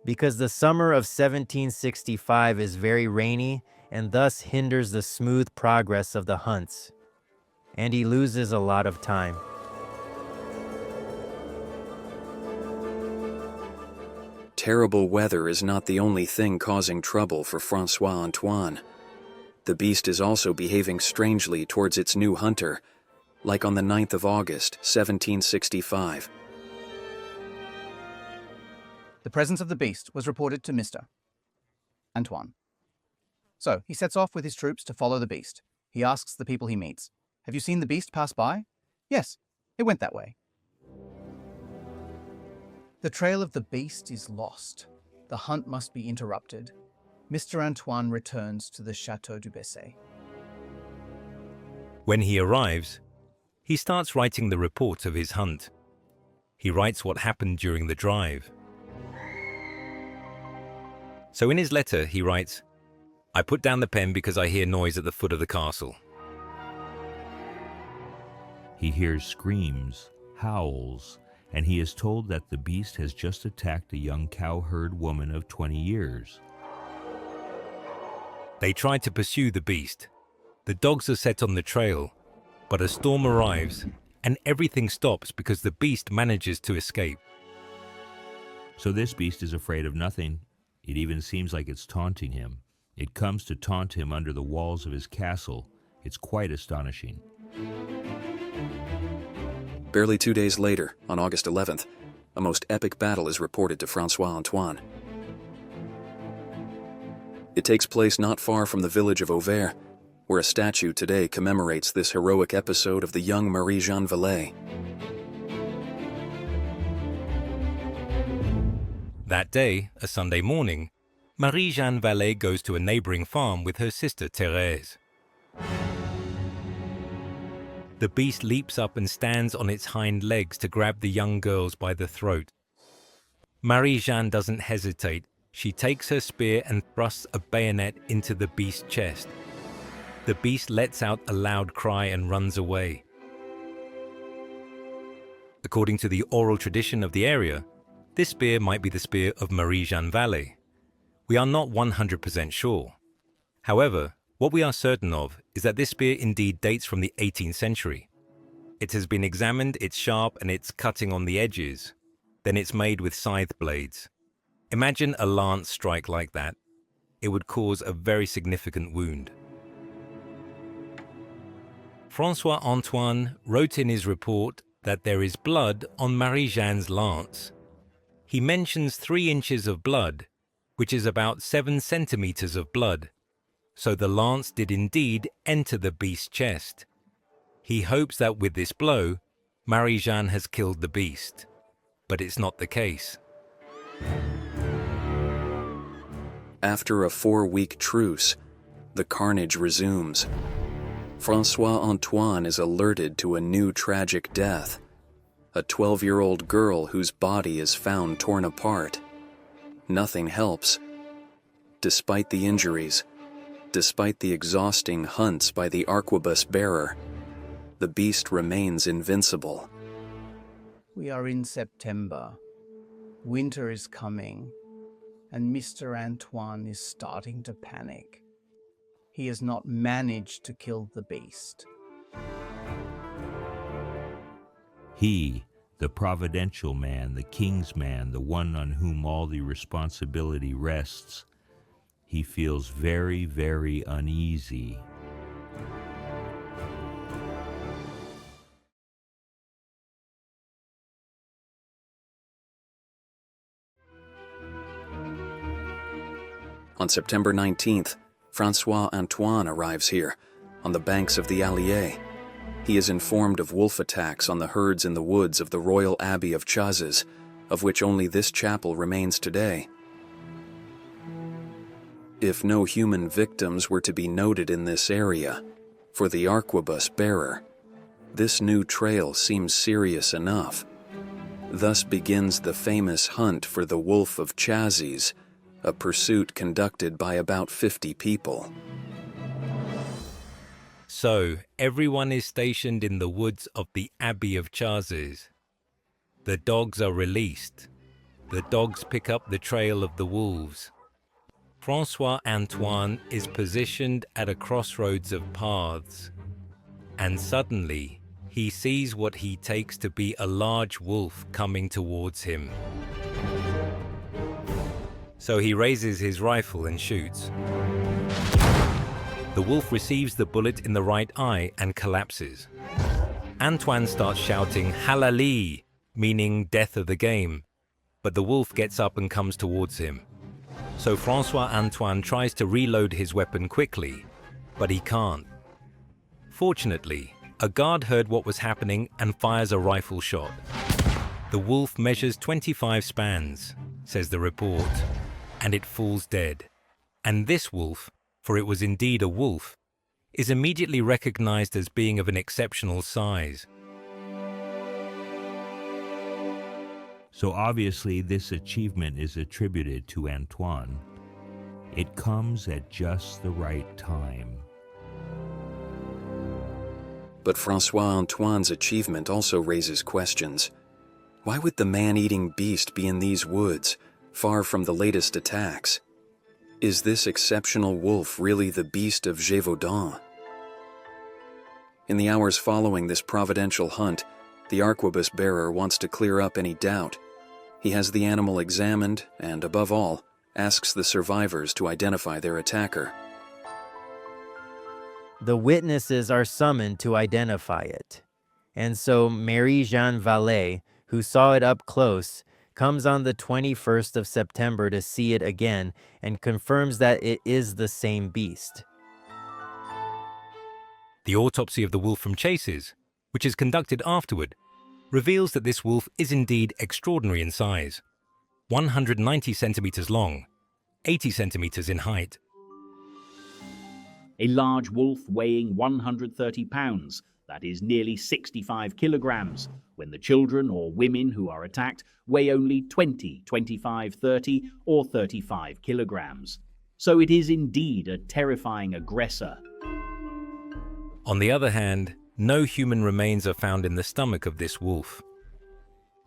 because the summer of 1765 is very rainy and thus hinders the smooth progress of the hunts, and he loses a lot of time. Terrible weather is not the only thing causing trouble for François Antoine. The beast is also behaving strangely towards its new hunter, like on the 9th of August, 1765. The presence of the beast was reported to Mr. Antoine. So he sets off with his troops to follow the beast. He asks the people he meets, "Have you seen the beast pass by?" "Yes, it went that way." The trail of the beast is lost. The hunt must be interrupted. Mr. Antoine returns to the Château du Bessay. When he arrives, he starts writing the report of his hunt. He writes what happened during the drive. So in his letter, he writes, "I put down the pen because I hear noise at the foot of the castle." He hears screams, howls, and he is told that the beast has just attacked a young cowherd woman of 20 years. They try to pursue the beast. The dogs are set on the trail, but a storm arrives and everything stops because the beast manages to escape. So this beast is afraid of nothing. It even seems like it's taunting him. It comes to taunt him under the walls of his castle. It's quite astonishing. Barely 2 days later, on August 11th, a most epic battle is reported to François Antoine. It takes place not far from the village of Auvers, where a statue today commemorates this heroic episode of the young Marie-Jeanne Vallet. That day, a Sunday morning, Marie-Jeanne Vallet goes to a neighboring farm with her sister Thérèse. The beast leaps up and stands on its hind legs to grab the young girls by the throat. Marie-Jeanne doesn't hesitate. She takes her spear and thrusts a bayonet into the beast's chest. The beast lets out a loud cry and runs away. According to the oral tradition of the area, this spear might be the spear of Marie-Jeanne Vallet. We are not 100% sure. However, what we are certain of is that this spear indeed dates from the 18th century. It has been examined, it's sharp and it's cutting on the edges. Then it's made with scythe blades. Imagine a lance strike like that. It would cause a very significant wound. François Antoine wrote in his report that there is blood on Marie-Jeanne's lance. He mentions 3 inches of blood, which is about 7 centimeters of blood. So the lance did indeed enter the beast's chest. He hopes that with this blow, Marie-Jeanne has killed the beast. But it's not the case. After a 4-week truce, the carnage resumes. François Antoine is alerted to a new tragic death. A 12-year-old girl whose body is found torn apart. Nothing helps. Despite the injuries, despite the exhausting hunts by the arquebus bearer, the beast remains invincible. We are in September. Winter is coming, and Mr. Antoine is starting to panic. He has not managed to kill the beast. He, the providential man, the king's man, the one on whom all the responsibility rests, he feels very, very uneasy. On September 19th, François Antoine arrives here, on the banks of the Allier. He is informed of wolf attacks on the herds in the woods of the Royal Abbey of Chazes, of which only this chapel remains today. If no human victims were to be noted in this area, for the arquebus bearer, this new trail seems serious enough. Thus begins the famous hunt for the wolf of Chazes, a pursuit conducted by about 50 people. So, everyone is stationed in the woods of the Abbey of Chazes. The dogs are released. The dogs pick up the trail of the wolves. François Antoine is positioned at a crossroads of paths, and suddenly he sees what he takes to be a large wolf coming towards him. So he raises his rifle and shoots. The wolf receives the bullet in the right eye and collapses. Antoine starts shouting "Halali," meaning death of the game, but the wolf gets up and comes towards him. So François Antoine tries to reload his weapon quickly, but he can't. Fortunately, a guard heard what was happening and fires a rifle shot. The wolf measures 25 spans, says the report, and it falls dead. And this wolf, for it was indeed a wolf, is immediately recognized as being of an exceptional size. So obviously this achievement is attributed to Antoine. It comes at just the right time. But François Antoine's achievement also raises questions. Why would the man-eating beast be in these woods, far from the latest attacks? Is this exceptional wolf really the Beast of Gévaudan? In the hours following this providential hunt, the arquebus bearer wants to clear up any doubt. He has the animal examined and, above all, asks the survivors to identify their attacker. The witnesses are summoned to identify it. And so Marie-Jeanne Vallet, who saw it up close, comes on the 21st of September to see it again and confirms that it is the same beast. The autopsy of the wolf from Chazes, which is conducted afterward, reveals that this wolf is indeed extraordinary in size. 190 centimeters long, 80 centimeters in height. A large wolf weighing 130 pounds, that is nearly 65 kilograms, when the children or women who are attacked weigh only 20, 25, 30 or 35 kilograms. So it is indeed a terrifying aggressor. On the other hand, no human remains are found in the stomach of this wolf.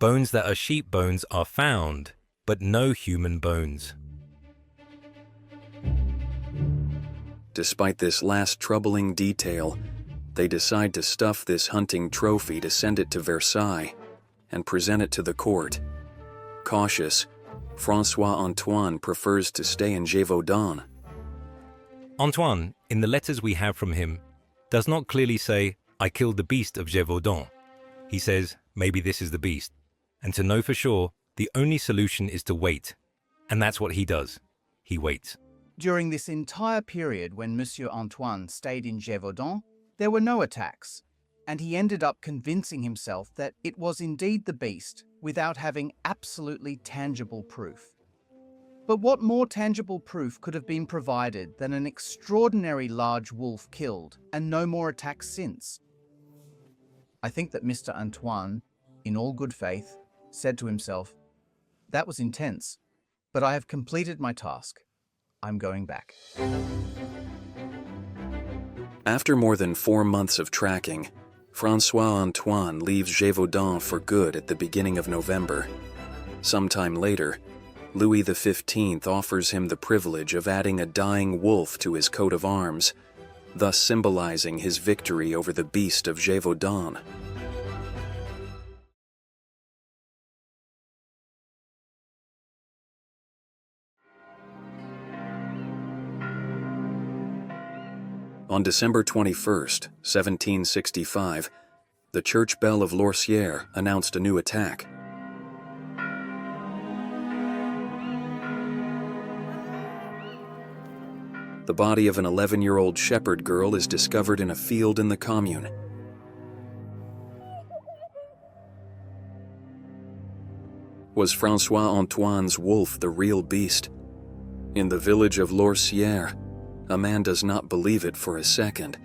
Bones that are sheep bones are found, but no human bones. Despite this last troubling detail, they decide to stuff this hunting trophy to send it to Versailles and present it to the court. Cautious, François Antoine prefers to stay in Gévaudan. Antoine, in the letters we have from him, does not clearly say, "I killed the Beast of Gévaudan." He says, maybe this is the beast. And to know for sure, the only solution is to wait. And that's what he does. He waits. During this entire period when Monsieur Antoine stayed in Gévaudan, there were no attacks, and he ended up convincing himself that it was indeed the beast without having absolutely tangible proof. But what more tangible proof could have been provided than an extraordinary large wolf killed and no more attacks since? I think that Mr. Antoine, in all good faith, said to himself, "That was intense, but I have completed my task. I'm going back." After more than 4 months of tracking, François Antoine leaves Gévaudan for good at the beginning of November. Sometime later, Louis XV offers him the privilege of adding a dying wolf to his coat of arms, thus symbolizing his victory over the Beast of Gévaudan. On December 21st, 1765, the church bell of Lorcière announced a new attack. The body of an 11-year-old shepherd girl is discovered in a field in the commune. Was François Antoine's wolf the real beast? In the village of Lorcière, a man does not believe it for a second.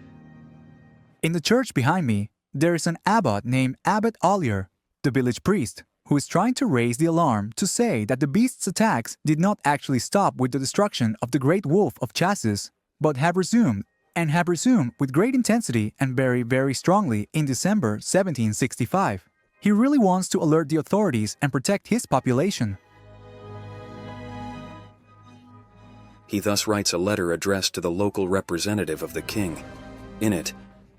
In the church behind me, there is an abbot named Abbot Ollier, the village priest, who is trying to raise the alarm to say that the beast's attacks did not actually stop with the destruction of the great wolf of Chazes, but have resumed with great intensity and very, very strongly in December 1765. He really wants to alert the authorities and protect his population. He thus writes a letter addressed to the local representative of the king. In it,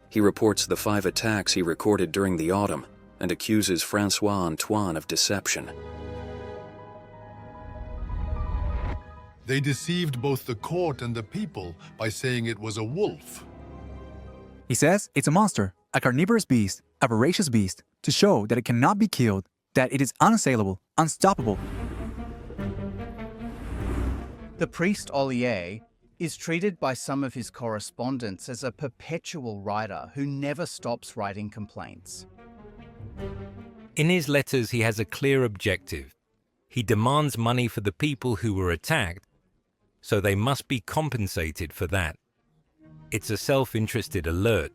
he reports the 5 attacks he recorded during the autumn and accuses François Antoine of deception. They deceived both the court and the people by saying it was a wolf. He says it's a monster, a carnivorous beast, a voracious beast, to show that it cannot be killed, that it is unassailable, unstoppable. The priest Ollier is treated by some of his correspondents as a perpetual writer who never stops writing complaints. In his letters, he has a clear objective. He demands money for the people who were attacked, so they must be compensated for that. It's a self-interested alert.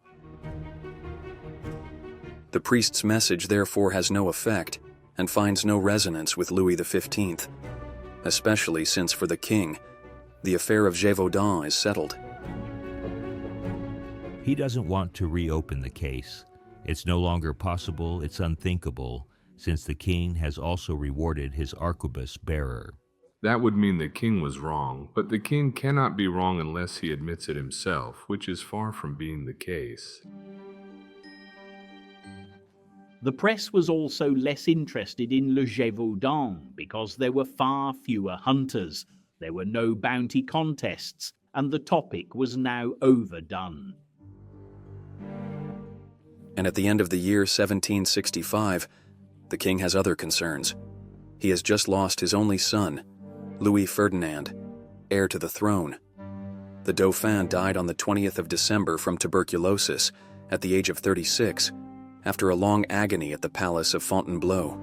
The priest's message therefore has no effect and finds no resonance with Louis XV, especially since for the king, the affair of Gévaudan is settled. He doesn't want to reopen the case. It's no longer possible, it's unthinkable, since the king has also rewarded his arquebus bearer. That would mean the king was wrong, but the king cannot be wrong unless he admits it himself, which is far from being the case. The press was also less interested in Le Gévaudan because there were far fewer hunters, there were no bounty contests, and the topic was now overdone. And at the end of the year 1765, the king has other concerns. He has just lost his only son, Louis Ferdinand, heir to the throne. The Dauphin died on the 20th of December from tuberculosis at the age of 36, after a long agony at the palace of Fontainebleau.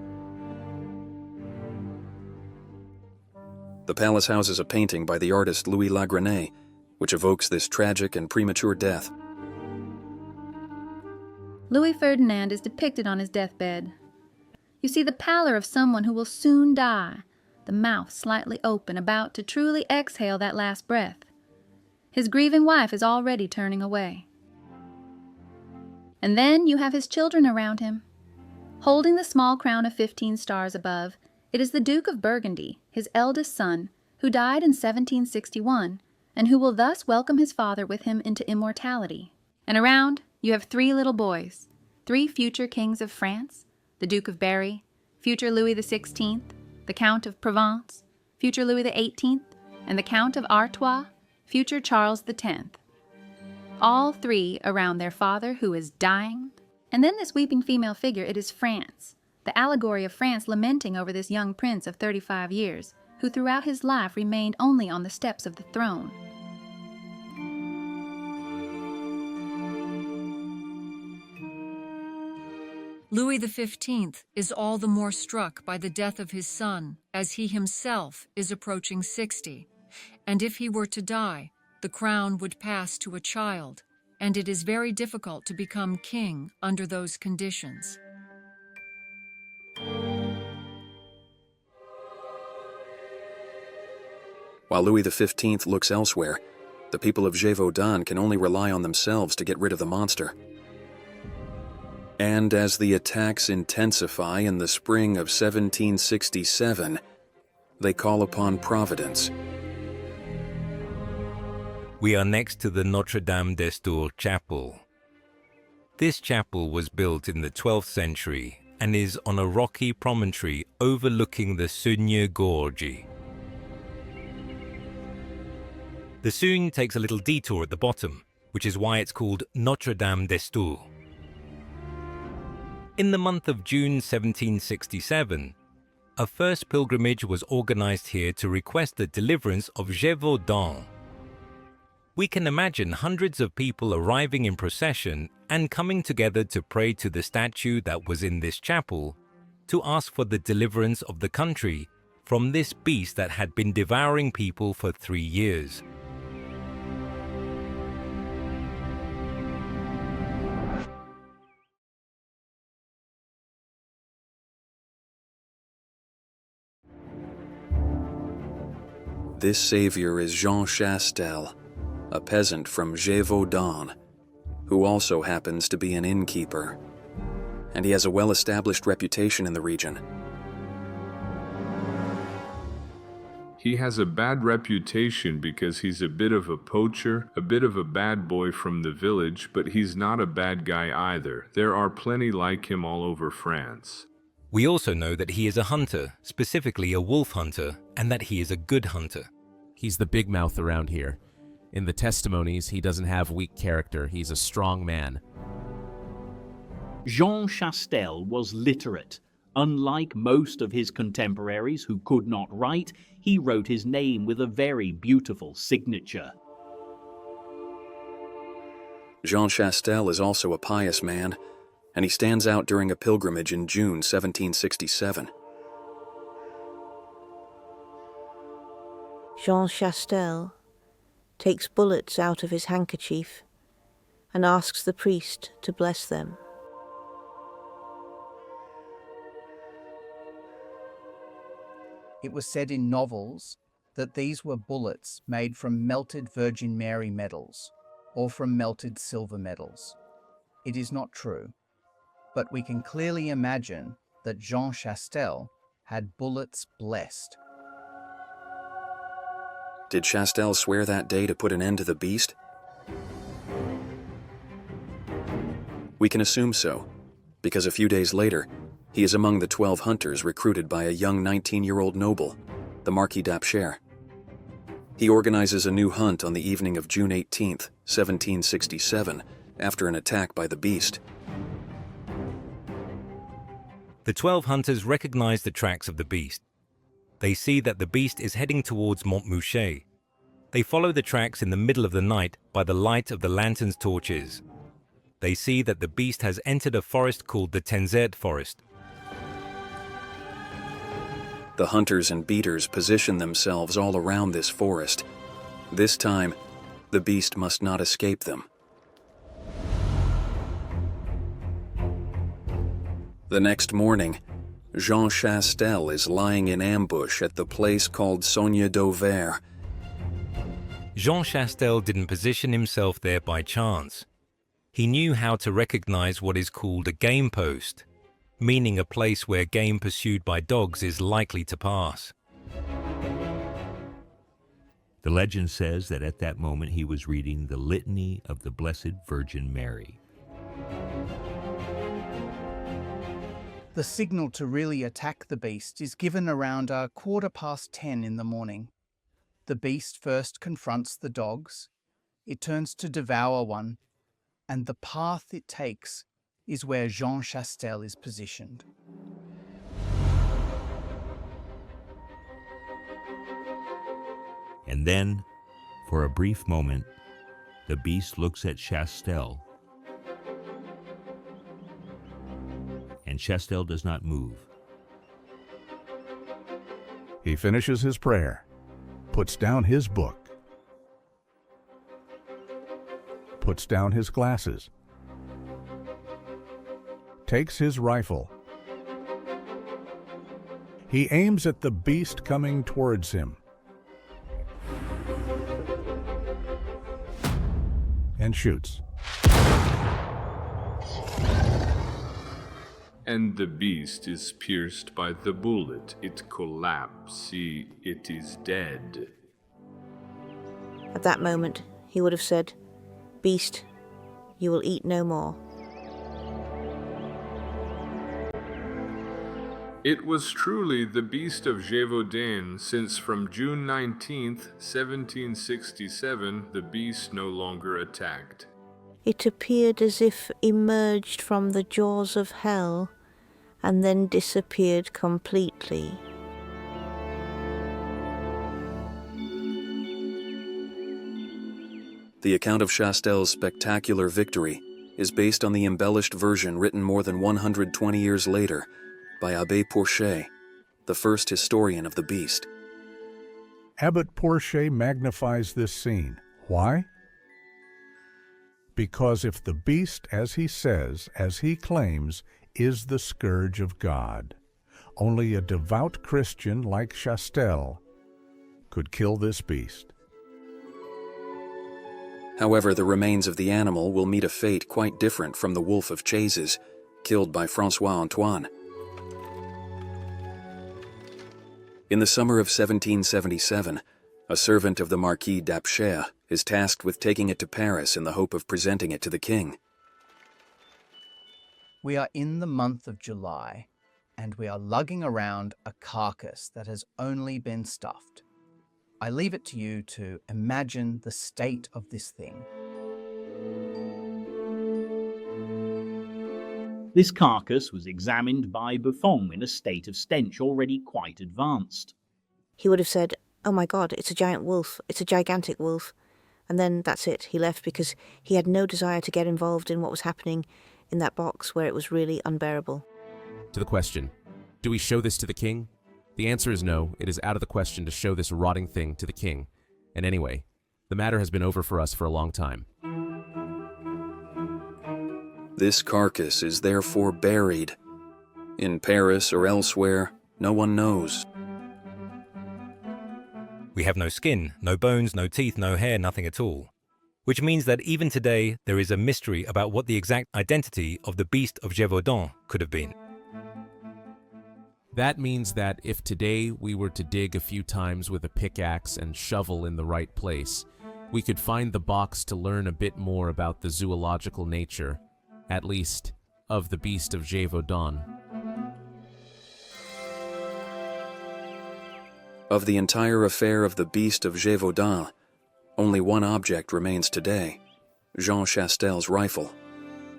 The palace houses a painting by the artist Louis Lagrenet, which evokes this tragic and premature death. Louis Ferdinand is depicted on his deathbed. You see the pallor of someone who will soon die, the mouth slightly open, about to truly exhale that last breath. His grieving wife is already turning away. And then you have his children around him. Holding the small crown of 15 stars above, it is the Duke of Burgundy, his eldest son, who died in 1761, and who will thus welcome his father with him into immortality. And around, you have 3 little boys, 3 future kings of France, the Duke of Berry, future Louis XVI, the Count of Provence, future Louis XVIII, and the Count of Artois, future Charles X. All 3 around their father who is dying. And then this weeping female figure, it is France, the allegory of France lamenting over this young prince of 35 years, who throughout his life remained only on the steps of the throne. Louis XV is all the more struck by the death of his son, as he himself is approaching 60. And if he were to die, the crown would pass to a child, and it is very difficult to become king under those conditions. While Louis XV looks elsewhere, the people of Gévaudan can only rely on themselves to get rid of the monster. And as the attacks intensify in the spring of 1767, they call upon Providence. We are next to the Notre-Dame des Tours chapel. This chapel was built in the 12th century and is on a rocky promontory overlooking the Seugne Gorge. The Seugne takes a little detour at the bottom, which is why it's called Notre-Dame des Tours. In the month of June 1767, a first pilgrimage was organized here to request the deliverance of Gévaudan. We can imagine hundreds of people arriving in procession and coming together to pray to the statue that was in this chapel to ask for the deliverance of the country from this beast that had been devouring people for 3 years. This savior is Jean Chastel, a peasant from Gévaudan, who also happens to be an innkeeper, and he has a well-established reputation in the region. He has a bad reputation because he's a bit of a poacher, a bit of a bad boy from the village, but he's not a bad guy either. There are plenty like him all over France. We also know that he is a hunter, specifically a wolf hunter, and that he is a good hunter. He's the big mouth around here. In the testimonies, he doesn't have weak character. He's a strong man. Jean Chastel was literate. Unlike most of his contemporaries who could not write, he wrote his name with a very beautiful signature. Jean Chastel is also a pious man, and he stands out during a pilgrimage in June 1767. Jean Chastel takes bullets out of his handkerchief and asks the priest to bless them. It was said in novels that these were bullets made from melted Virgin Mary medals or from melted silver medals. It is not true, but we can clearly imagine that Jean Chastel had bullets blessed. Did Chastel swear that day to put an end to the beast? We can assume so, because a few days later, he is among the 12 hunters recruited by a young 19-year-old noble, the Marquis d'Apcher. He organizes a new hunt on the evening of June 18th, 1767, after an attack by the beast. The 12 hunters recognize the tracks of the beast. They see that the beast is heading towards Montmouchet. They follow the tracks in the middle of the night by the light of the lanterns' torches. They see that the beast has entered a forest called the Tenzert forest. The hunters and beaters position themselves all around this forest. This time, the beast must not escape them. The next morning, Jean Chastel is lying in ambush at the place called Saunier d'Auvers. Jean Chastel didn't position himself there by chance. He knew how to recognize what is called a game post, meaning a place where game pursued by dogs is likely to pass. The legend says that at that moment he was reading the Litany of the Blessed Virgin Mary. The signal to really attack the beast is given around 10:15 in the morning. The beast first confronts the dogs, it turns to devour one, and the path it takes is where Jean Chastel is positioned. And then, for a brief moment, the beast looks at Chastel, and Chastel does not move. He finishes his prayer, puts down his book, puts down his glasses, takes his rifle. He aims at the beast coming towards him and shoots. And the beast is pierced by the bullet. It collapses. See, it is dead. At that moment, he would have said, "Beast, you will eat no more." It was truly the Beast of Gévaudan, since from June 19th, 1767, the beast no longer attacked. It appeared as if emerged from the jaws of hell and then disappeared completely. The account of Chastel's spectacular victory is based on the embellished version written more than 120 years later by Abbé Porchet, the first historian of the beast. Abbot Portefaix magnifies this scene. Why? Because if the beast, as he says, as he claims, is the scourge of God, only a devout Christian like Chastel could kill this beast. However, the remains of the animal will meet a fate quite different from the wolf of Chazes, killed by François Antoine. In the summer of 1777, a servant of the Marquis d'Apcher is tasked with taking it to Paris in the hope of presenting it to the king. We are in the month of July, and we are lugging around a carcass that has only been stuffed. I leave it to you to imagine the state of this thing. This carcass was examined by Buffon in a state of stench already quite advanced. He would have said, "Oh my God, it's a giant wolf, it's a gigantic wolf." And then that's it, he left because he had no desire to get involved in what was happening in that box where it was really unbearable. To the question, do we show this to the king? The answer is no. It is out of the question to show this rotting thing to the king. And anyway, the matter has been over for us for a long time. This carcass is therefore buried. In Paris or elsewhere, no one knows. We have no skin, no bones, no teeth, no hair, nothing at all. Which means that even today, there is a mystery about what the exact identity of the Beast of Gévaudan could have been. That means that if today we were to dig a few times with a pickaxe and shovel in the right place, we could find the box to learn a bit more about the zoological nature, at least, of the Beast of Gévaudan. Of the entire affair of the Beast of Gévaudan, only one object remains today: Jean Chastel's rifle.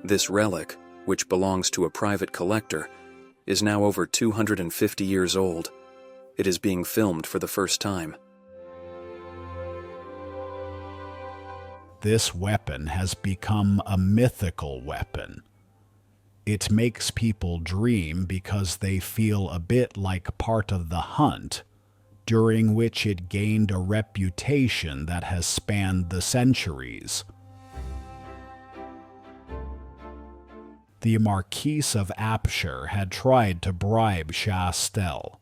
This relic, which belongs to a private collector, is now over 250 years old. It is being filmed for the first time. This weapon has become a mythical weapon. It makes people dream because they feel a bit like part of the hunt, during which it gained a reputation that has spanned the centuries. The Marquis of Apcher had tried to bribe Chastel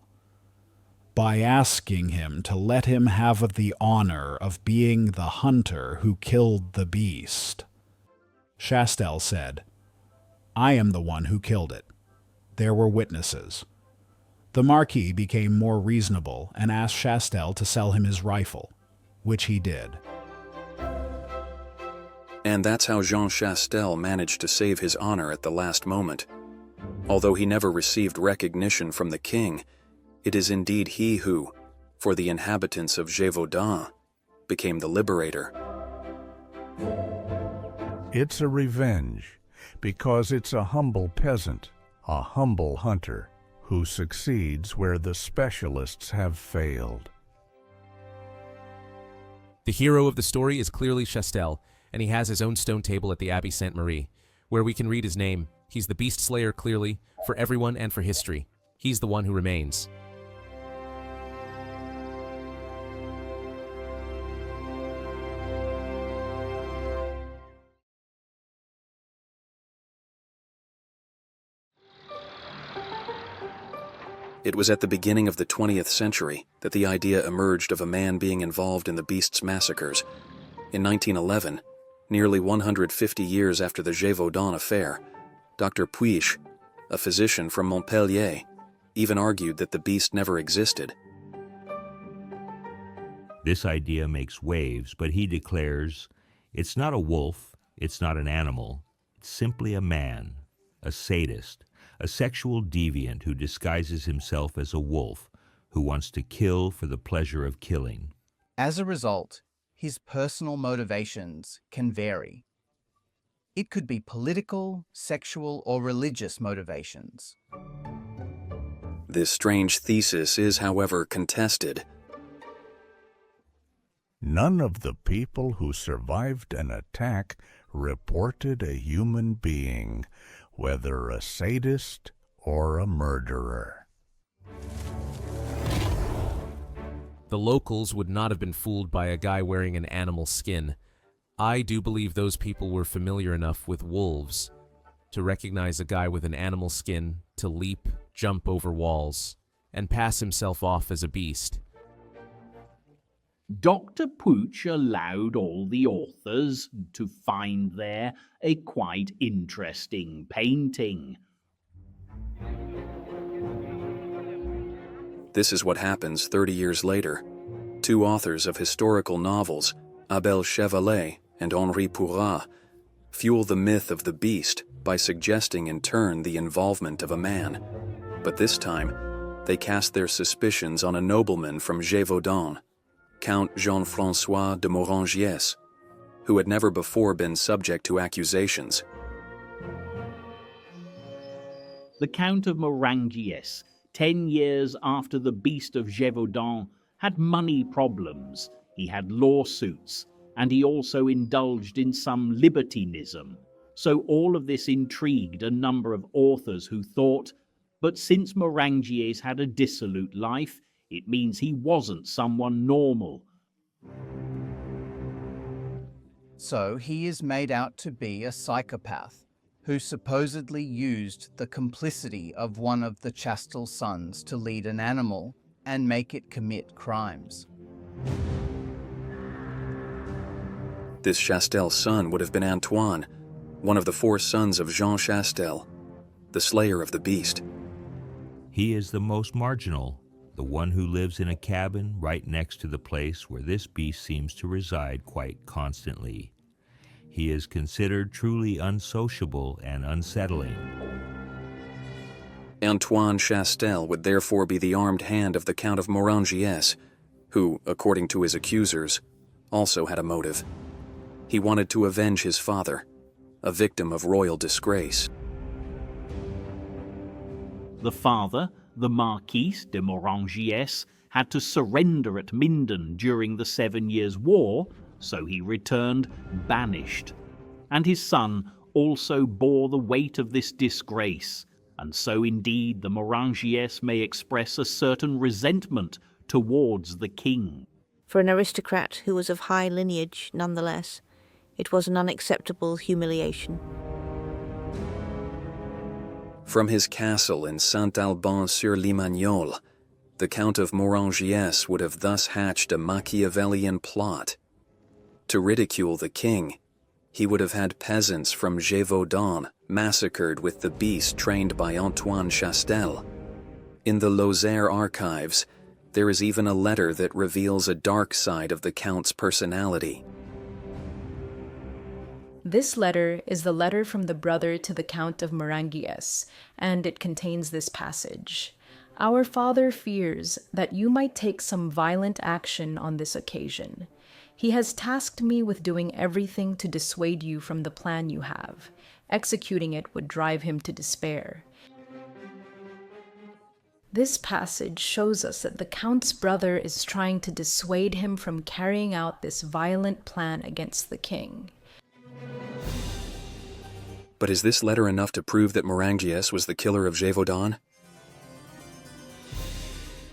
by asking him to let him have the honor of being the hunter who killed the beast. Chastel said, "I am the one who killed it. There were witnesses." The Marquis became more reasonable and asked Chastel to sell him his rifle, which he did. And that's how Jean Chastel managed to save his honor at the last moment. Although he never received recognition from the king, it is indeed he who, for the inhabitants of Gévaudan, became the liberator. It's a revenge, because it's a humble peasant, a humble hunter, who succeeds where the specialists have failed. The hero of the story is clearly Chastel, and he has his own stone table at the Abbey Sainte-Marie, where we can read his name. He's the beast slayer clearly, for everyone and for history. He's the one who remains. It was at the beginning of the 20th century that the idea emerged of a man being involved in the beast's massacres. In 1911, nearly 150 years after the Gévaudan affair, Dr. Puech, a physician from Montpellier, even argued that the beast never existed. This idea makes waves, but he declares, it's not a wolf, it's not an animal, it's simply a man, a sadist, a sexual deviant who disguises himself as a wolf, who wants to kill for the pleasure of killing. As a result, his personal motivations can vary. It could be political, sexual, or religious motivations. This strange thesis is, however, contested. None of the people who survived an attack reported a human being, whether a sadist or a murderer. The locals would not have been fooled by a guy wearing an animal skin. I do believe those people were familiar enough with wolves to recognize a guy with an animal skin to leap, jump over walls, and pass himself off as a beast. Dr. Pooch allowed all the authors to find there a quite interesting painting. This is what happens 30 years later. Two authors of historical novels, Abel Chevalet and Henri Pourrat, fuel the myth of the beast by suggesting in turn the involvement of a man. But this time, they cast their suspicions on a nobleman from Gévaudan, Count Jean-François de Morangiès, who had never before been subject to accusations. The Count of Morangiès, 10 years after the Beast of Gévaudan, had money problems, he had lawsuits, and he also indulged in some libertinism. So all of this intrigued a number of authors who thought, but since Morangiès had a dissolute life, it means he wasn't someone normal. So he is made out to be a psychopath who supposedly used the complicity of one of the Chastel sons to lead an animal and make it commit crimes. This Chastel son would have been Antoine, one of the 4 sons of Jean Chastel, the slayer of the beast. He is the most marginal, the one who lives in a cabin right next to the place where this beast seems to reside quite constantly. He is considered truly unsociable and unsettling. Antoine Chastel would therefore be the armed hand of the Count of Morangiès, who, according to his accusers, also had a motive. He wanted to avenge his father, a victim of royal disgrace. The father, the Marquis de Morangiès, had to surrender at Minden during the 7 Years' War, so he returned banished. And his son also bore the weight of this disgrace, and so indeed the Morangiès may express a certain resentment towards the king. For an aristocrat who was of high lineage, nonetheless, it was an unacceptable humiliation. From his castle in Saint-Alban-sur-Limagnol, the Count of Morangiès would have thus hatched a Machiavellian plot. To ridicule the king, he would have had peasants from Gévaudan massacred with the beast trained by Antoine Chastel. In the Lozère archives, there is even a letter that reveals a dark side of the Count's personality. This letter is the letter from the brother to the Count of Morangiès, and it contains this passage. Our father fears that you might take some violent action on this occasion. He has tasked me with doing everything to dissuade you from the plan you have. Executing it would drive him to despair. This passage shows us that the Count's brother is trying to dissuade him from carrying out this violent plan against the king. But is this letter enough to prove that Morangiès was the killer of Gévaudan?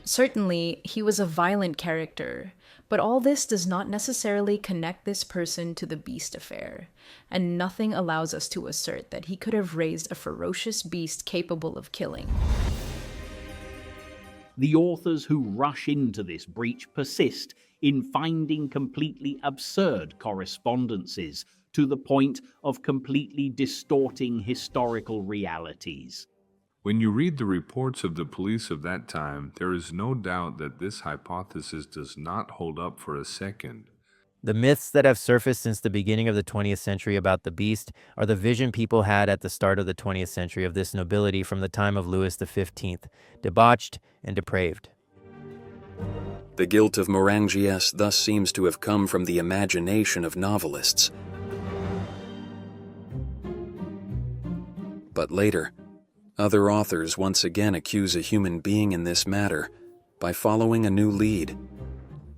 Certainly, he was a violent character, but all this does not necessarily connect this person to the beast affair, and nothing allows us to assert that he could have raised a ferocious beast capable of killing. The authors who rush into this breach persist in finding completely absurd correspondences to the point of completely distorting historical realities. When you read the reports of the police of that time, there is no doubt that this hypothesis does not hold up for a second. The myths that have surfaced since the beginning of the 20th century about the beast are the vision people had at the start of the 20th century of this nobility from the time of Louis XV, debauched and depraved. The guilt of Morangiès thus seems to have come from the imagination of novelists. But later, other authors once again accuse a human being in this matter by following a new lead.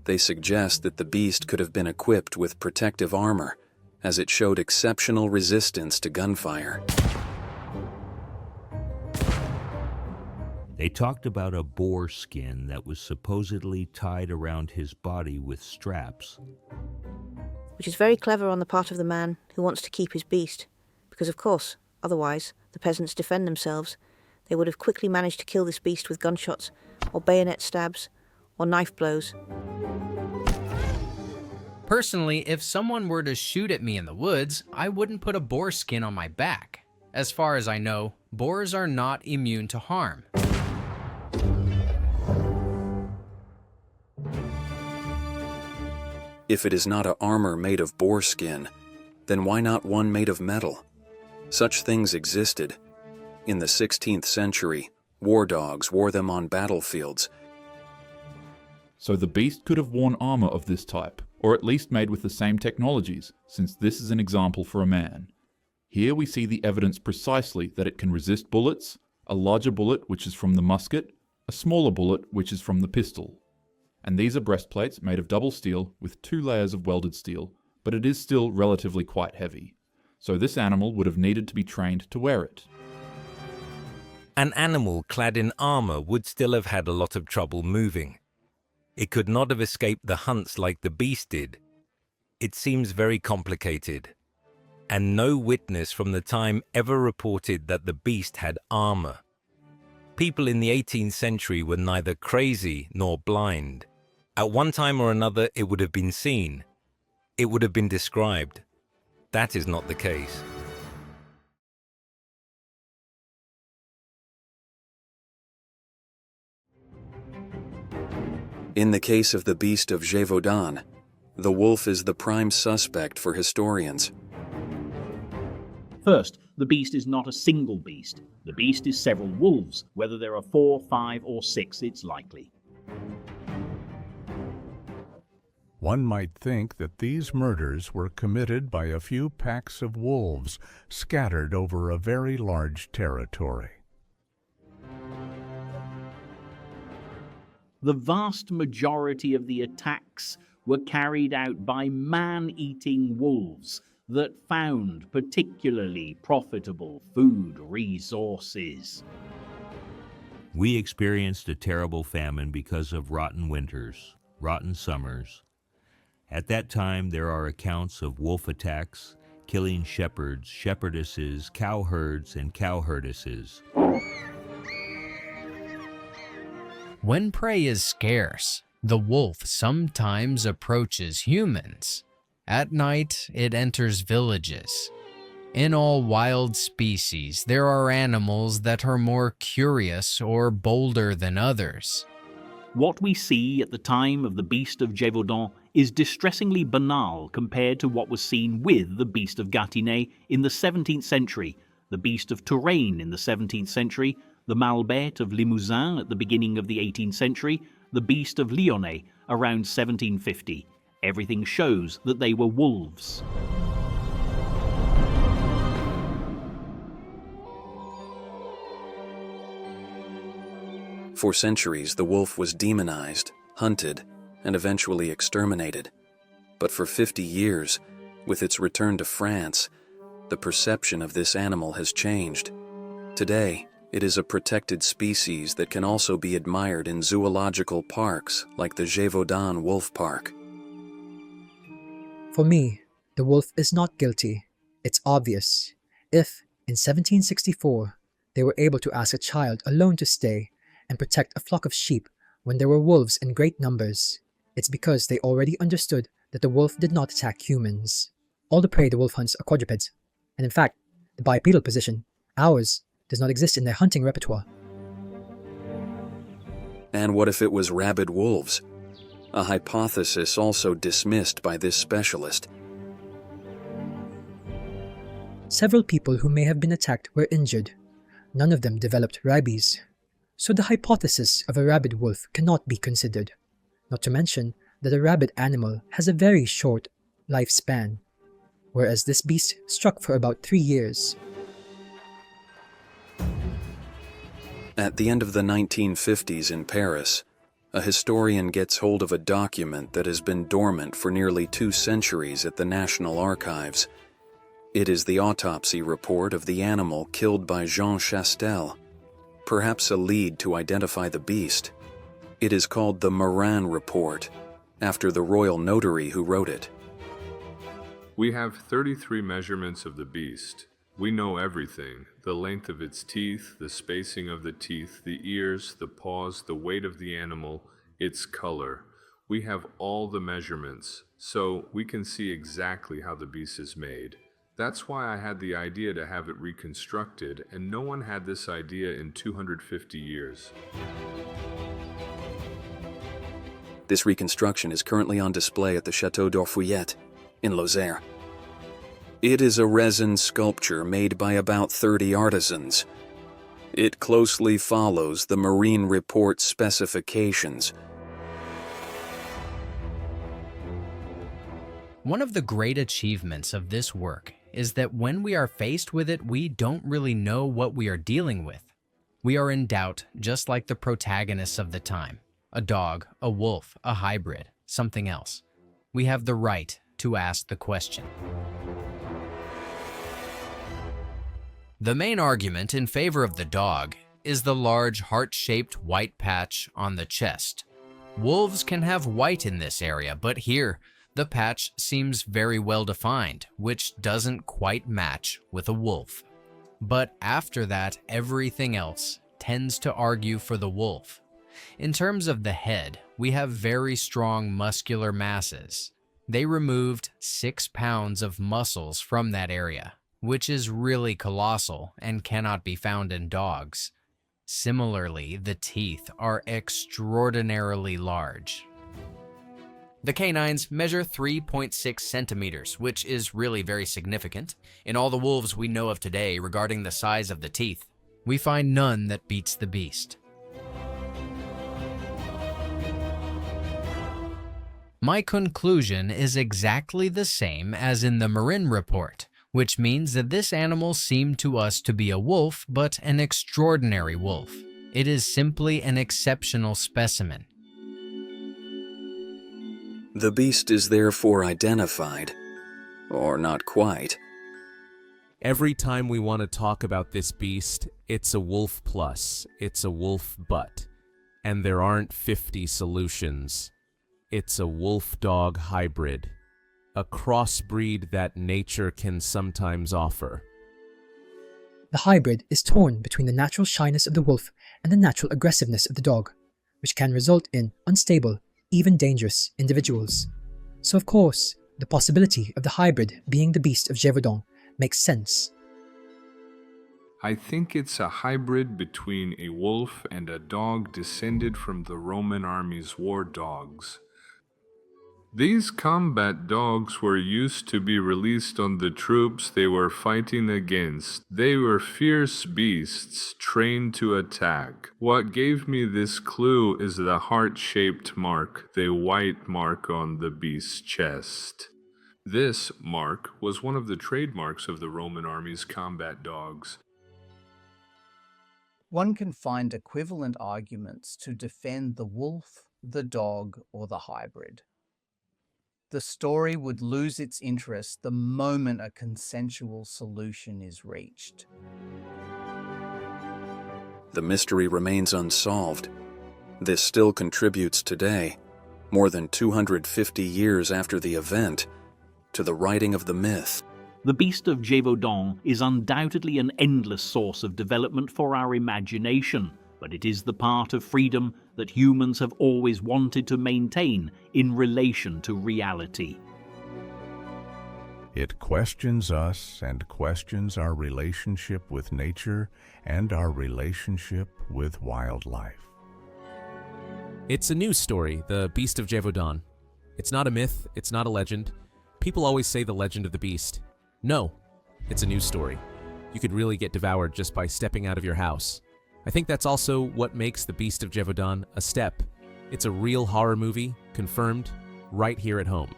They suggest that the beast could have been equipped with protective armor, as it showed exceptional resistance to gunfire. They They talked about a boar skin that was supposedly tied around his body with straps. Which is very clever on the part of the man who wants to keep his beast, because of course, otherwise, the peasants defend themselves. They would have quickly managed to kill this beast with gunshots, or bayonet stabs, or knife blows. Personally, if someone were to shoot at me in the woods, I wouldn't put a boar skin on my back. As far as I know, boars are not immune to harm. If it is not a armor made of boar skin, then why not one made of metal? Such things existed. In the 16th century, war dogs wore them on battlefields. So the beast could have worn armor of this type, or at least made with the same technologies, since this is an example for a man. Here we see the evidence precisely that it can resist bullets, a larger bullet which is from the musket, a smaller bullet which is from the pistol. And these are breastplates made of double steel with 2 layers of welded steel, but it is still relatively quite heavy. So this animal would have needed to be trained to wear it. An animal clad in armor would still have had a lot of trouble moving. It could not have escaped the hunts like the beast did. It seems very complicated. And no witness from the time ever reported that the beast had armor. People in the 18th century were neither crazy nor blind. At one time or another, it would have been seen. It would have been described. That is not the case. In the case of the Beast of Gévaudan, the wolf is the prime suspect for historians. First, the beast is not a single beast. The beast is several wolves. Whether there are 4, 5, or 6, it's likely. One might think that these murders were committed by a few packs of wolves scattered over a very large territory. The vast majority of the attacks were carried out by man-eating wolves that found particularly profitable food resources. We experienced a terrible famine because of rotten winters, rotten summers. At that time, there are accounts of wolf attacks, killing shepherds, shepherdesses, cowherds, and cowherdesses. When prey is scarce, the wolf sometimes approaches humans. At night, it enters villages. In all wild species, there are animals that are more curious or bolder than others. What we see at the time of the Beast of Gévaudan is distressingly banal compared to what was seen with the Beast of Gâtinais in the 17th century, the Beast of Touraine in the 17th century, the Malbête of Limousin at the beginning of the 18th century, the Beast of Lyonnais around 1750. Everything shows that they were wolves. For centuries, the wolf was demonized, hunted, and eventually exterminated. But for 50 years, with its return to France, the perception of this animal has changed. Today, it is a protected species that can also be admired in zoological parks like the Gévaudan Wolf Park. For me, the wolf is not guilty. It's obvious. If, in 1764, they were able to ask a child alone to stay and protect a flock of sheep when there were wolves in great numbers, it's because they already understood that the wolf did not attack humans. All the prey the wolf hunts are quadrupeds, and in fact, the bipedal position, ours, does not exist in their hunting repertoire. And what if it was rabid wolves? A hypothesis also dismissed by this specialist. Several people who may have been attacked were injured. None of them developed rabies. So the hypothesis of a rabid wolf cannot be considered. Not to mention that a rabid animal has a very short lifespan, whereas this beast struck for about 3 years. At the end of the 1950s in Paris, a historian gets hold of a document that has been dormant for nearly 2 centuries at the National Archives. It is the autopsy report of the animal killed by Jean Chastel. perhaps a lead to identify the beast. It is called the Moran Report, after the royal notary who wrote it. We have 33 measurements of the beast. We know everything: the length of its teeth, the spacing of the teeth, the ears, the paws, the weight of the animal, its color. We have all the measurements, so we can see exactly how the beast is made. That's why I had the idea to have it reconstructed, and no one had this idea in 250 years. This reconstruction is currently on display at the Château d'Orfouillette in Lozère. It is a resin sculpture made by about 30 artisans. It closely follows the Marine Report specifications. One of the great achievements of this work is that when we are faced with it, we don't really know what we are dealing with. We are in doubt, just like the protagonists of the time: a dog, a wolf, a hybrid, something else. We have the right to ask the question. The main argument in favor of the dog is the large heart-shaped white patch on the chest. Wolves can have white in this area, but here, the patch seems very well defined, which doesn't quite match with a wolf. But after that, everything else tends to argue for the wolf. In terms of the head, we have very strong muscular masses. They removed 6 pounds of muscles from that area, which is really colossal and cannot be found in dogs. Similarly, the teeth are extraordinarily large. The canines measure 3.6 centimeters, which is really very significant. In all the wolves we know of today regarding the size of the teeth, we find none that beats the beast. My conclusion is exactly the same as in the Marin Report, which means that this animal seemed to us to be a wolf, but an extraordinary wolf. It is simply an exceptional specimen. The beast is therefore identified, or not quite. Every time we want to talk about this beast, it's a wolf plus, it's a wolf but, and there aren't 50 solutions. It's a wolf-dog hybrid, a crossbreed that nature can sometimes offer. The hybrid is torn between the natural shyness of the wolf and the natural aggressiveness of the dog, which can result in unstable, even dangerous individuals. So of course, the possibility of the hybrid being the Beast of Gévaudan makes sense. I think it's a hybrid between a wolf and a dog descended from the Roman army's war dogs. These combat dogs were used to be released on the troops they were fighting against. They were fierce beasts trained to attack. What gave me this clue is the heart-shaped mark, the white mark on the beast's chest. This mark was one of the trademarks of the Roman army's combat dogs. One can find equivalent arguments to defend the wolf, the dog, or the hybrid. The story would lose its interest the moment a consensual solution is reached. The mystery remains unsolved. This still contributes today, more than 250 years after the event, to the writing of the myth. The Beast of Gévaudan is undoubtedly an endless source of development for our imagination, but it is the part of freedom that humans have always wanted to maintain in relation to reality. It questions us and questions our relationship with nature and our relationship with wildlife. It's a news story, the Beast of Gévaudan. It's not a myth, it's not a legend. People always say the legend of the beast. No, it's a news story. You could really get devoured just by stepping out of your house. I think that's also what makes the Beast of Gévaudan a step. It's a real horror movie, confirmed, right here at home.